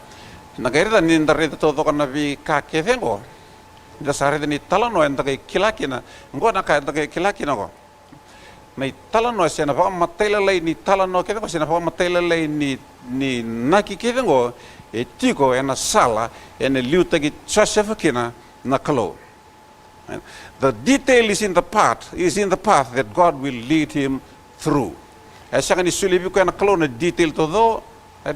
nagairita ni ndare to kana bi ka kevengo da sare ni talano enda ke kilakina ngo na ka enda ke kilakina go mai talano sena pa matela lei ni talano ke ko sena pa matela lei ni naki ke ngo e tiko ena sala ena liuta ki Josefa kina na kalo the detail is in the path that God will lead him through esa ni sulibi ko ena kalo na detail to do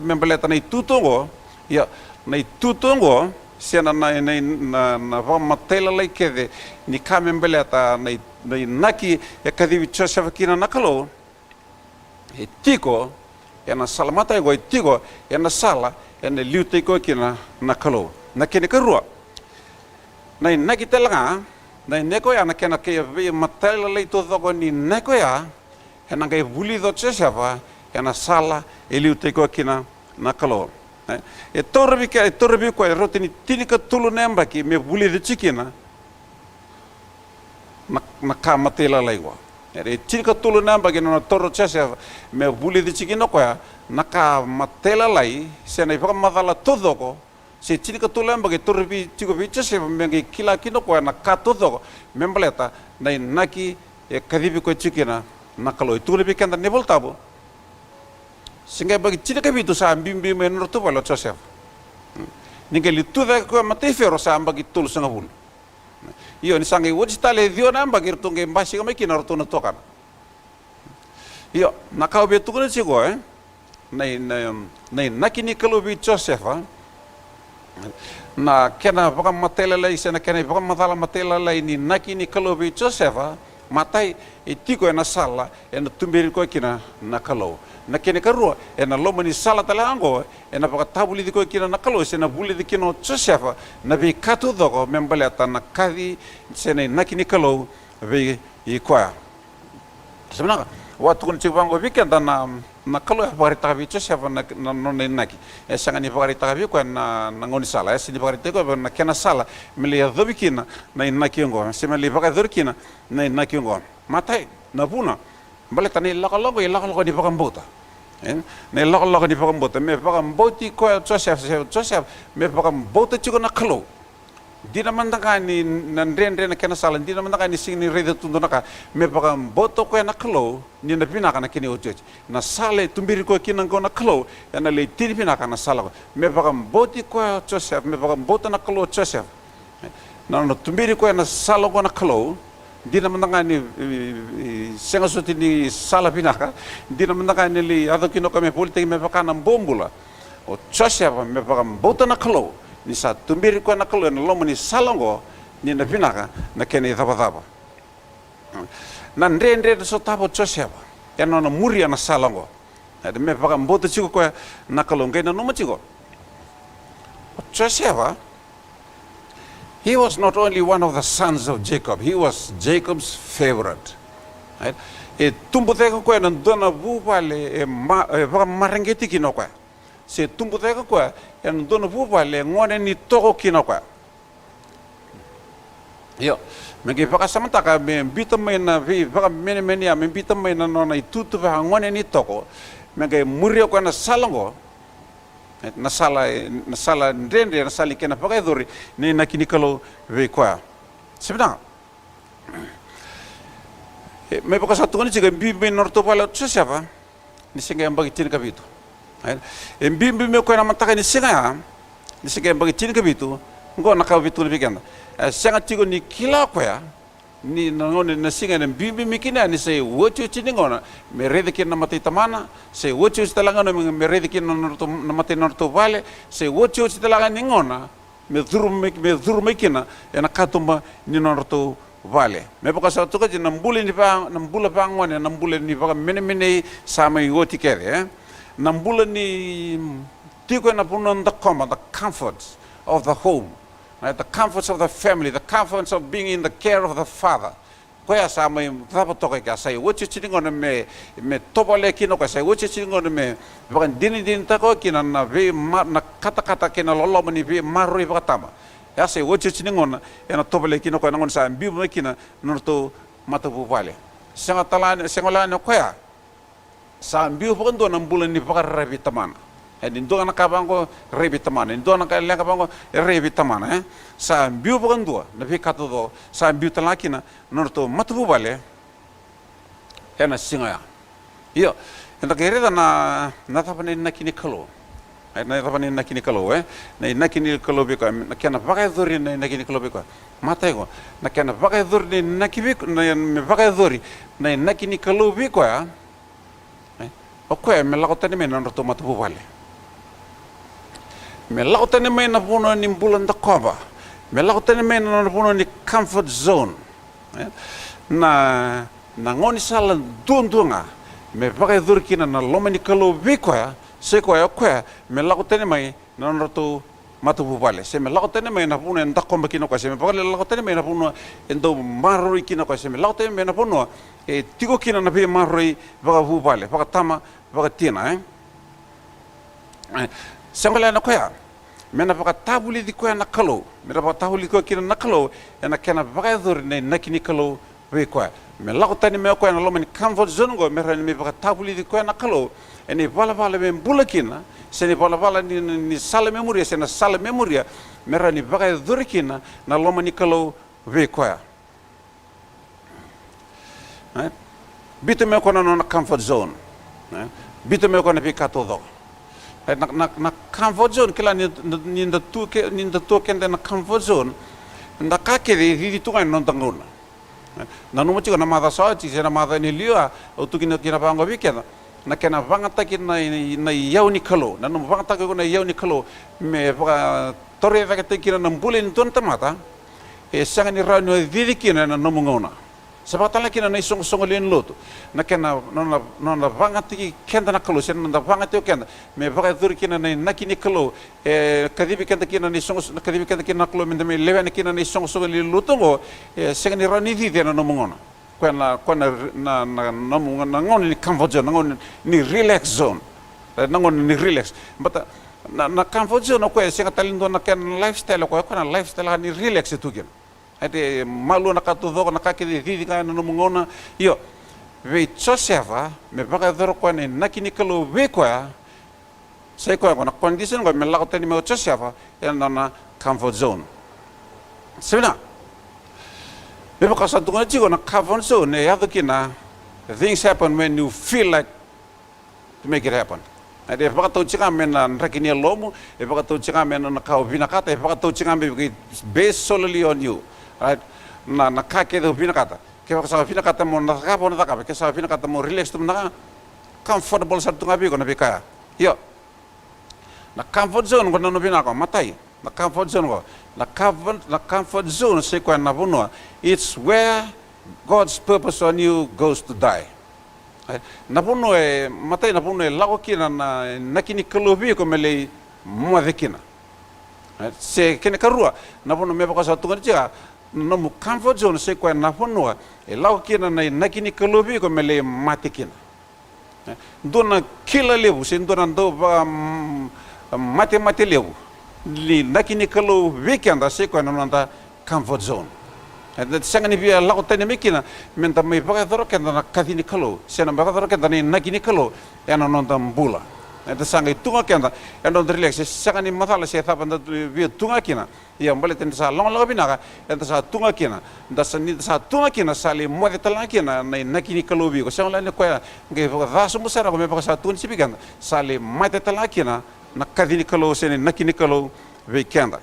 membeleta nei tutungo ya nei tutungo sena na pa matela lei ke ni ka membeleta nei naki e kadivi Josefa kina nakalo e tiko e na salamata e tiko e na sala e na liute ko kina nakalo na kene karua na naki telanga na neko ya na kena ke matela le to go ni neko ya e na ga buli do Josefa e na sala e liute ko kina nakalo e torbi ko e rotini tinika tulu nembra ki me buli de chikina na ka matela laiwa e tika tulu namba ke na toro Josefa me buli de chikino ko na ka matela lai se na ipa matala todo ko se tika tulu namba ke torbi tiko bi Josefa me ke kila kino ko na ka todo me mbaleta na naki e kadibi ko chikina na kalo itu lebih kan ne voltabo singa bagi tika bi to sa bimbi me no to balo Josefa ninge litu da ko matefero sa bagi tul sanga bul iyo ni sangi wajita le dio namba girtunge mbasi kama kina roto na tokan iyo nakau betu kuna chigo nei nakini kalau bi Josefa na kena baka matela lai sena kena baka matala matela lai ni nakini kalau bi Josefa matai itiko na sala ena tumberi ko kina na kalau na kene karua ena loma ni sala talango ena baka tabuli di ko kina na kalau sena buli di kino Josefa na bi katu dogo membaleta na kadi sena nakini kalau bi ikwa sebenarnya waktu kun cibango weekend na kalau ya pagari tabi Josefa na nona naki sanga ni pagari tabi ko na ngoni sala sini pagari ko na kena sala melia dobikina na naki ngo sema li pagari dorkina na naki ngo matai na puna baleta ni lakalogo ni pakambota ne lakalogo ni pakambota me pakamboti ko Joseph me pakambota chuko na kalo di naman ni nandre na kena sala di naman ni sing ni rede tundo naka me pakamboto ko na kalo ni na pinaka na kini ojo na sale tumbiri ko kinang ko na kalo na le tiri pinaka na sala me pakamboti ko Joseph me pakamboto na kalo Joseph na tumbiri ko na sala ko na kalo di naman ni senga suti ni sala pinaka di naman ni li ado kino kami politik me pakana bombula o Joseph me pakamboto na kalo ni sa tumbiri ko na kalo na lomo ni salongo ni na pinaka na kene thapa na ndre so tapo Joseph ya no muria na salongo na me paka mboto chiko ko na kalo ngai na no machiko Joseph He was not only one of the sons of Jacob, he was Jacob's favorite. Right? E tumbu teka koe na dona vuvale e vaka marangeti kino koe. Se tumbu teka koe e na dona vuvale ngone ni toko kino koe. Yo, megi vaka samantaka me bita mai na vaka mene ya me bita mai na nona I tutu vaka ngone ni toko. Megi murio koe na salango. Na sala ndende na sali kena vaka edori ni na kinikalo vei koe. Sebenarnya me paka satu ni ciga bimbi norto pala siapa ni singa yang bagi tin kabitu bimbi me ko na mataka ni singa yang bagi tin kabitu ngo na kabitu ni biganda singa tigo ni kila ko ya ni ngone na singa na bimbi mikina ni sei wochu chini ngona me rede kin na mati tamana sei wochu stalanga no me rede kin na mati norto vale sei wochu stalanga ni ngona me dhuru mikina na katumba ni norto vale me paka sa tuka nambule ni pa nambula pa ngone nambule ni paka mene sama yoti kere nambula ni tiko na puno the comforts of the home, right? The comforts of the family, the comforts of being in the care of the father. Koya sama tapa toka ka sai wochi chingona me topale kino ka sai wochi chingona me paka din tako kina na ve na kata kina lolo mani ve marui paka tama ya se woche chiningona ena topele kino ko nangon sa mbibu kina norto matabu vale senga talane sengola no koya sa mbibu pokon na bulan ni pakar rebi tamana edin do na kabango rebi tamana do na ka lenga bango rebi tamana sa mbibu pokon do na fi kato do sa mbibu talakina norto matabu vale ena singa yo enda kereda na tapane nakini kalo na tapani nakini kalo na nakini kalo biko na kana vaga dori na nakini kalo biko matego na kana vaga dori na nakibiko na vaga dori na nakini kalo biko ya okwe me lakotani me na roto matubu vale me lakotani me na puno ni bulan da koba me lakotani me na puno ni comfort zone na ngoni sala dundunga me vaga dori kina na lomani kalo biko ya seko ya kwa me lako tene mai na roto matubu vale se me lako tene mai na puno en dakko makino kwa se me vale lako tene mai na puno endo maroi kino kwa se me lako tene mai na puno e tigo kina na pe maroi vaga vu vale vaga tama vaga tina sengala na kwa me na vaga tabuli di kwa na kalo me na vaga tabuli kwa kina na kalo na kana vaga dor ne nakini kalo ve kwa me lako tene mai kwa na lomani comfort zone go me rani me vaga tabuli di kwa na kalo eni vala me bulakina seni vala ni sala memoria sena sala memoria mera ni vaga dorikina na loma ni kalo ve koya bito me kona na comfort zone bito me kona pi katodo na comfort zone kila ni nda tu kende na comfort zone nda kake di tu kan non tangona na no mo na mada sa ti sena mada ni liwa o tu kina pango vikena na kena vangata ki na yauni kalo na no vangata ko na yauni kalo me va tore va ke kina na mbulin ton tamata e sanga ni rano vidi kina na no mongona sabatala kina na isong len loto na kena no vangata ki kenda na kalo sen na vangata o kenda me va dur kina na nakini kalo e kadibi kenda kina ni isong kadibi kenda kina kalo me leven kina ni isong len loto go e sanga ni rano vidi na no mongona na ngon ni comfort zone ngon ni relax zone ngon ni relax but na comfort zone ko e singa talindo na ken lifestyle ko na lifestyle ni relax tu gen ate malu na katu do na kakidi di ka no ngona yo ve choseva me baga doro ko ni nakini kalo ve ko ya sai ko na condition ko me la ko tani me choseva na comfort zone sina Beba kasa tunga chigo na comfort zone ne yado kina things happen when you feel like to make it happen. Ade baka to chiga men na rakini lomu, e baka to chiga men na kau binakata, e baka to chiga me based solely on you, right? Na kake do binakata. Ke baka sa binakata mo na ka bona ka, ke sa binakata mo relax tum na comfortable sa tunga bi ko na bika. Yo. Na comfort zone ko na no binaka matai. Na comfort zone ko. Na comfort zone se ko na bunwa. It's where God's purpose on you goes to die. Na puno e matai na puno e lago kina na nakini kalobi ko mele muadekina. se kene karua na pono me baka sa tunga tia no mu comfort zone se kwa na pono e lau kina nei nakini kalobi ko mele matikina dona kila levu se dona do mate levu li nakini kalo weekend se kwa na nanda comfort zone sanga ni via lau tane mekina menta me baka doro kenda na kadini kalo se na baka doro kenda ni nakini kalo ya na nanda mbula eta sanga tunga kenda endo relax sanga ni matala se thapa nda via tunga kina ya mbale ten sa long long binaka eta sa tunga kina nda sa tunga kina sali mo de tala kina na nakini kalobi ko sanga ne ko nge vaso musara ko me baka sa tun sipikan sali mate tala kina na kadini kalo se ne nakini kalo weekend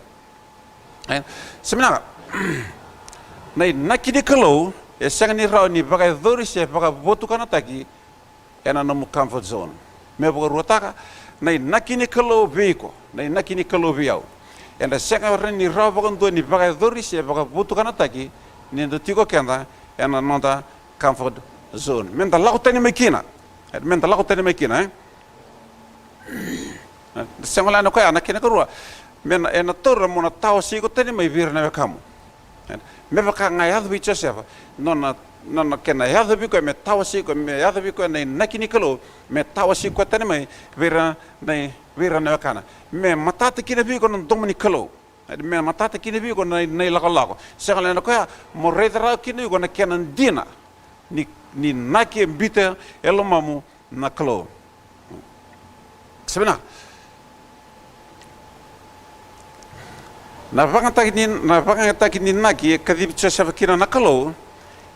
semina na nakini kalo e sanga ni raw ni baka dori se baka botu kana taki ena no comfort zone me baka rotaka na nakini kalo veiko na nakini kalo viau enda sanga reni raw baka ndo ni baka dori se baka botu kana taki ni ndo tiko kenda ena nonda comfort zone menda lau tani mekina sanga la no ko ana kina ko mena ena torra mona tao siko tani mai virna me kamu me baka ngai adu bicho seva nona kena yada biko me tawasi ko me yada biko nei nakini kalo me tawasi ko tane mai vera na kana me matata kina biko non domini kalo me matata kina biko nei lago segala na ko mo redra kina ko na kenan dina ni naki bita elo mamu na kalo sebena na vanga kini naki kadip chasa kina na kalo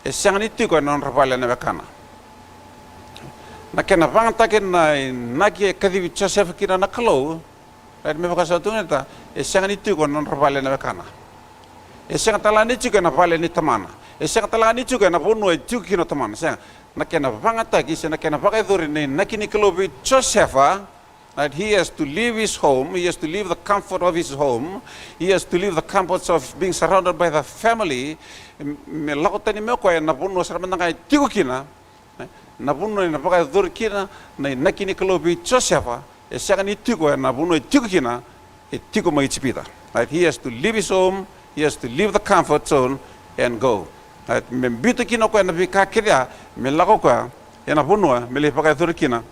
e sanga ni tiko non rapale na kana na kena vanga kina naki kadip chasa kina na kalo ed me baka sa tuneta e sanga ni tiko non rapale na kana e sanga tala ni tiko na vale ni tamana e sanga tala ni tiko na bono e tiko kina tamana sanga na kena vanga se na kena vaka dori ni naki ni kalo bi chosefa that he has to leave his home, he has to leave the comfort of his home, he has to leave the comforts of being surrounded by the family. Me lakotani me ko na puno sarmanda kai tiko kina na puno na baka dor kina na nakini kalobi chosefa e saka ni tiko na puno tiko kina e tiko mai chipita. Right, he has to leave his home, he has to leave the comfort zone and go. Right, me bito kina ko na bika kida me lako ko na puno me le baka dor kina.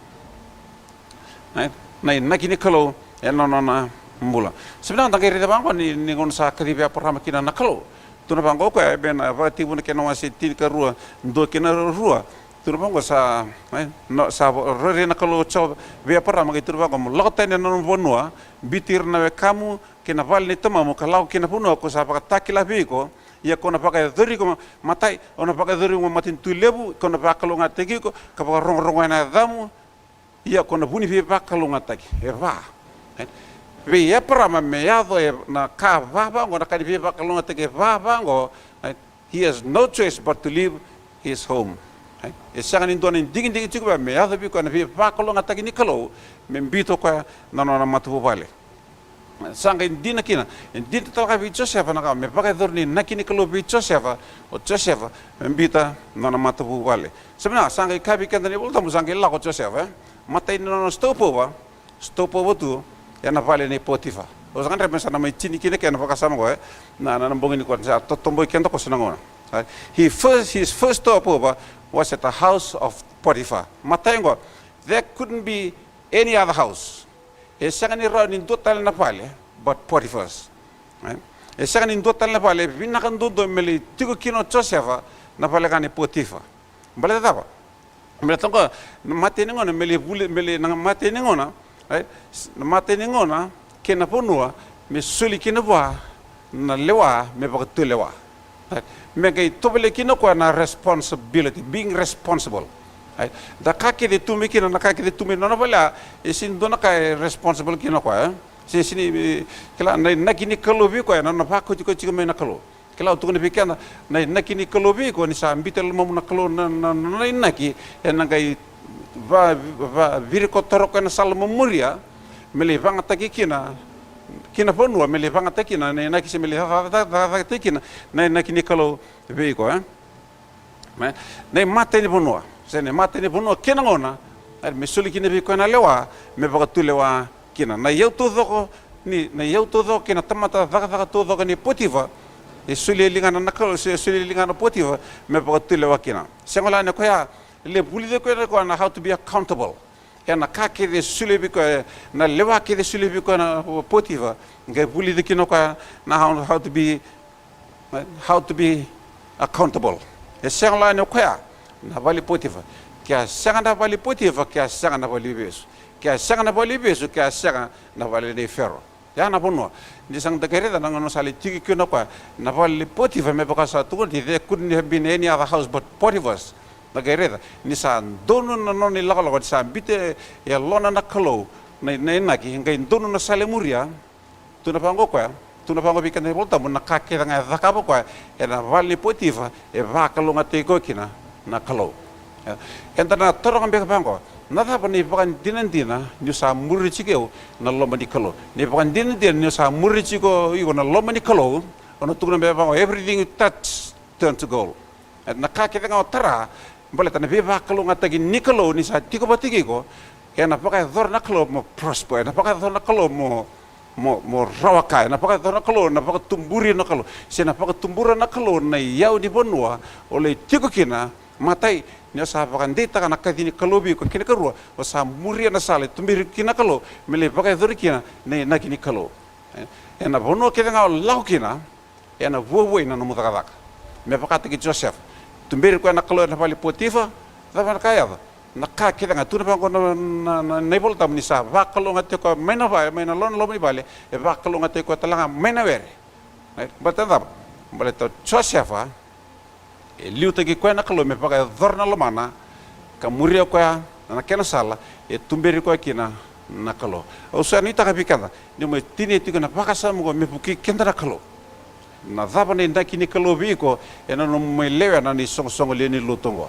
Right, na nakini kalo eno na mbula sebenarnya tangkiri bangko ni ngon sa kadibe programa kina nakalo tuna bangko ko ben avati bune kena wasi tin ka rua ndo kena rua tuna bangko sa no sa rere nakalo cho be programa ki tuna bangko lokta ni non bonua bitir na kamu kena val ni tamamu kalau kena puno ko sa patakila biko ia kona paka dori ko matai ona paka dori mo matin tulebu kona paka lo ngategi ko ka paka rong na damu ia kona buni fi bakalunga taki e va ve e para me yado na ka va ngona ka fi bakalunga taki va ngo he has no choice but to leave his home e sanga ni dona dingin tiku me yado bi kona fi bakalunga taki ni kalo me bito ko na matu vale sanga indina kina indina ta vi Josefa na ka me paka dorni nakini kalo vi Josefa o Josefa me bita na matu vale sebenarnya sanga ikabi kan ni bolta musanga la ko Josefa mata ini non stopo tu ya na vale ni Potifa o sanga repensar na mai chini kine ke na pakasama ko na nambong ni ko sa totomboy kento ko sinangona his first stopover was at the house of Potiphar mata ngo there couldn't be any other house e sanga ni ro ni total na vale but Potiphar's e sanga ni total na vale binakan do meli tigo kino Josefa na vale kan ni Potiphar bale tapa mele tonga mate ni ngona mele na mate ni ngona mate ni ngona kena ponua me suli kena wa na lewa me bakatu lewa me kai tobele kina ko na responsibility being responsible da kake de tumi kina na kake de tumi na bala isin dona kai responsible kina ko sini kala na kini kalobi ko na pa ko ko me na kalo kala tu ni pikana na nakini kalobi ko ni sa ambitel mo na kalo na naki na kai va virko toroko na sal memoria mele vanga takikina kina ponua mele vanga takina na naki se mele ha takina na nakini kalo be ko na mate ni ponua se ne mate ni ponua kina ngona me suli kina be ko na lewa me ba tu lewa kina na eu tu doko na iau todo kina tamata vaka todo kani Potifa e suli lingana nakalo se suli lingana Potifa me pakatule wakina sengola ne koya le bulide ko na how to be accountable na kake de suli biko na lewa ke de suli biko na Potifa ngai bulide kino ka na how to be accountable e sengola ne koya na vali Potifa kia sanga na vali Potifa kia sanga na vali besu kia sanga na vali besu kia sanga na vali ne Fero ya na bono ni sang dagereda na ngono sali tiki kino kwa na vali Potifa me baka sa tu they couldn't have been any other house but Potiphar's dagereda ni sa dono na no ni lako sa bite ya lona na kalo na ki ngai dono na sale muria tu na pango kwa tu na pango bikan volta mo na kake nga zakabo kwa e na vali Potifa e va kalo ngate ko kina na kalo enta na torong be pango na tha pani pakan dinandina ni sa muri chikeo na loma ni kalo ni pakan dinandina ni sa muri chiko iko na loma ni kalo ono tugna be pango everything you touch turn to gold na kake nga tara bole tana be va kalo ngata gi ni kalo ni sa tiko batigi ko na pakai dor na kalo mo prosper na pakai dor na kalo mo rawaka na pakai dor na kalo na pakai tumburi na kalo se na pakai tumbura na kalo na yau di bonua ole tiko kina matai ni sa pakan deta kana kadini kalobi ko kina karua o sa muria na sale tumbiri kina kalo mele pakai dor kina na kini kalo na bono kina nga lau kina na vuoi na no mutaka me pakata ki Joseph tumbiri ko na kalo na vali Potifa da kaya na ka kita nga tuna pa ko na nebol tam ni sa va kalo ngate ko mena lon lo ni bale e va kalo ngate ko talanga mena were batanda bale to Joseph liu tagi ko na kalo me pa dorna lo mana ka muria ko na kena sala e tumbiri ko kina na kalo o sa ni ta ka pikada ni mo tini ti ko na pakasa mo me puki kenda na kalo na dava ni ndaki ni kalo biko e na no me lewa na ni song le ni lutongo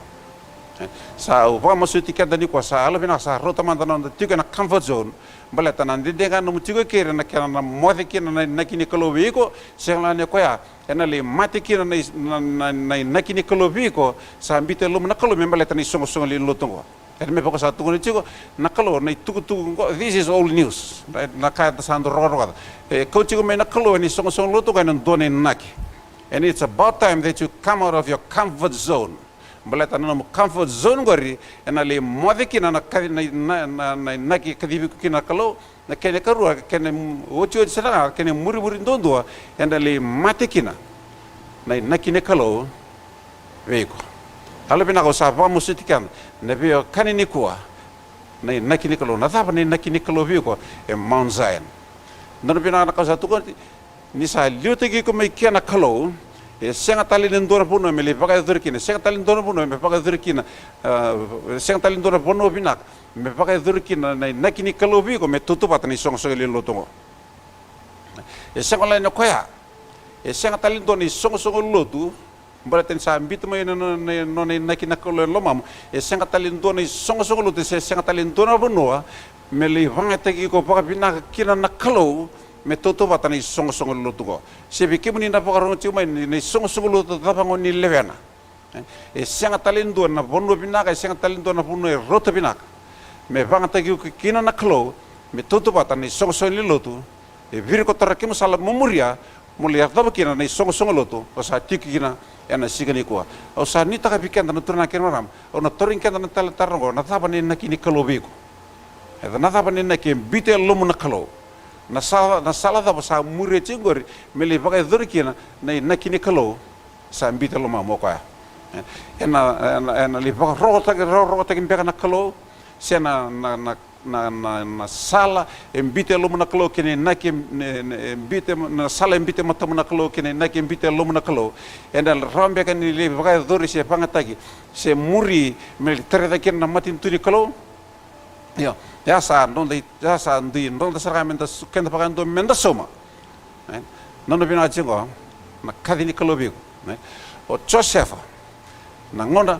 sa o va mo suti kenda ni ko sa ala bina sa rota manda no ti ko na comfort zone bale tanan de ga no mutigo kere na kena na mo de kina na kini kalo biko se la ne ko ya ena le mate kina na kini kalo biko sa ambite lo na kalo me bale tani song le lutongo me poko sa tuku ni chico na kalo na tuku this is old news na ka ta sando ro ko chico me na kalo ni song luto ka nan done naki and it's about time that you come out of your comfort zone balata no comfort zone gori ena le mode kina na naki kadibi kina kalo na kene karua kene ocho sera kene muri ndondo ena le mate kina na kine kalo veiko halo bina ko sa vamos sitikan na bio kanini kuwa na kini kalo na tapa na kini kalo veiko e Mount Zion na bina na ko sa tuko ni sa liutegi ko mai kena kalo e senga tali ndora puno me le paga durkina senga tali ndora puno me paga durkina senga tali ndora puno bina me paga durkina na kini kalo veiko me tutu patani song le lotongo e senga la no koya e senga tali ndoni song lotu baraten sa ambito mo no na kina kalo lomam e senga tali ndoni song lotu se senga tali ndona puno me le vanga tegi ko paga bina kina na kalo me toto batani song lotu ko se bike muni na pakarong chuma ni song lotu tapango ni levena e senga talindo na bono binaka senga talindo na bono e rota binaka me vanga tagi kina na klo me toto batani song lotu e virko tarakimo sala memoria mulia taba kina ni song lotu o sa tiki kina ena sigani ko o sa ni taka bikenda na turna kena ram o na torin kenda na talatarno na taba ni na kini klo biko e na taba ni na ke bite lomu na klo na sala da sa mure chingori mele pakai durkina na kini kalo sa ambite lo mamo kwa ena li pakai rota kin peka na kalo se na sala ambite lo na kalo kini na ambite na sala ambite matamu na kalo kini na ambite lo na kalo ena rambe kan li pakai duri se pangatagi se muri mele tereda kin na matin tuni kalo ya sa ndonde sargamenta kenda pakando menda soma nono bina chingo na kadini kalobi o Joseph na ngona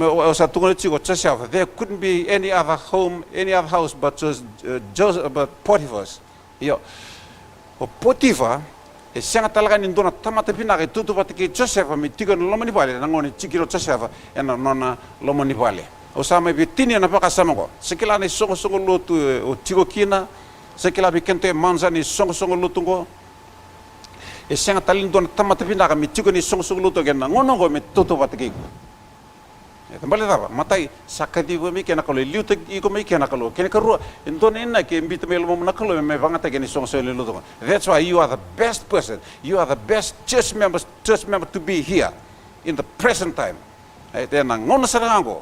o sa tungo chigo Joseph there couldn't be any other house but Joseph but Potiphar's yo o Potiphar e senga talaga ni ndona tamata bina ke tutu patiki Joseph mi tigo no lomani vale na ngoni chikiro Joseph ena nona lomani vale o sa me bitini na paka sama ko sekila ni songo lotu o tigo kina sa kila bikento e manza ni songo lutungo e senga talin don tamata pinaka mi tigo ni songo luto gen ngono go me toto batiki e tambale daba matai sakati go mi kena kalo liuta i go mi kena kalo kena karua indon inna ke mbita me lo na kalo me vangata gen songo luto. That's why you are the best person, you are the best church member to be here in the present time. E tena ngono sarango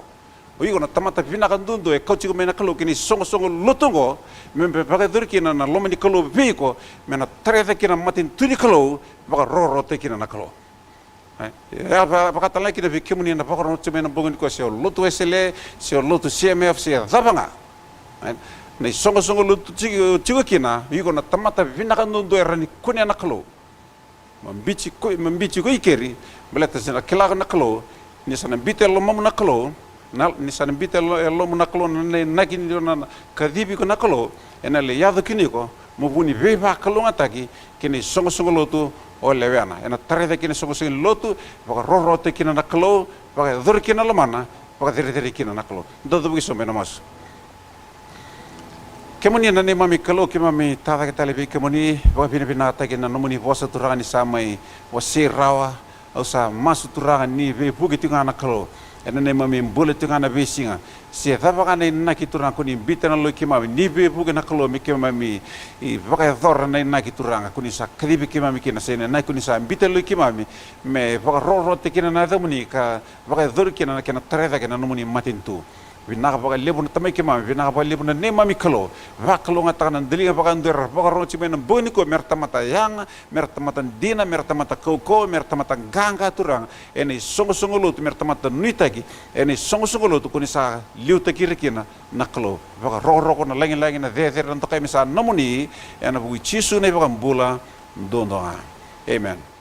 uigo na tamata pinaka dundo e coach go me na kalo kini songo lutungo me paga durkina na lomani kalo biko me na treve kina matin tuni kalo paga roro te kina na kalo. Ya pakata lagi kita fikir muni na pakar no cuma na bungun ko sio lutu SLA sio lutu CMF sio zabanga na songo lutu cigo kina uigo na tamata pinaka dundo e rani kunya na kalo mambici ko ikeri beleta sina kila na kalo ni sana bitel lo mamu na kalo na ni sana bitel lo mamu na kalo na kini na kadibi ko na kalo ena le yado kini ko mo buni veva kalo ngataki kini songo lutu o lewana ena tarede kini songo lutu baka roro te kina na kalo baka dur kina lo mana baka dere kina na kalo dodo biso mena mas kemoni na ne mami kalo ke mami tada ke talebi kemoni baka pina ta kina no muni vosa turani samai wasi rawa au sa masu turanga ni ve bugi tinga na kalo ena ne mami mbole tinga na besinga se thava kana na ki turanga kuni bitana lo ki mami ni ve bugi na kalo mi ke mami I baka thor na ki turanga kuni sa kribi ki mami kina sene na kuni sa bitana lo ki mami me baka roro te kina na damuni ka baka dhor kina na kina treda kina no muni matintu vinaka baka lebu na tamai ki mami vinaka baka lebu na ne mami kalo vakalo ngata na delinga baka nder baka ro chime na boni ko mertamata yang mertamata dina mertamata koko mertamata ganga turang eni songo lutu mertamata nuitaki eni songo lutu kuni sa liuta kirikina naklo baka ro ko na langi na de na tokai misa namuni ena bu chisu ne baka mbula ndondonga amen.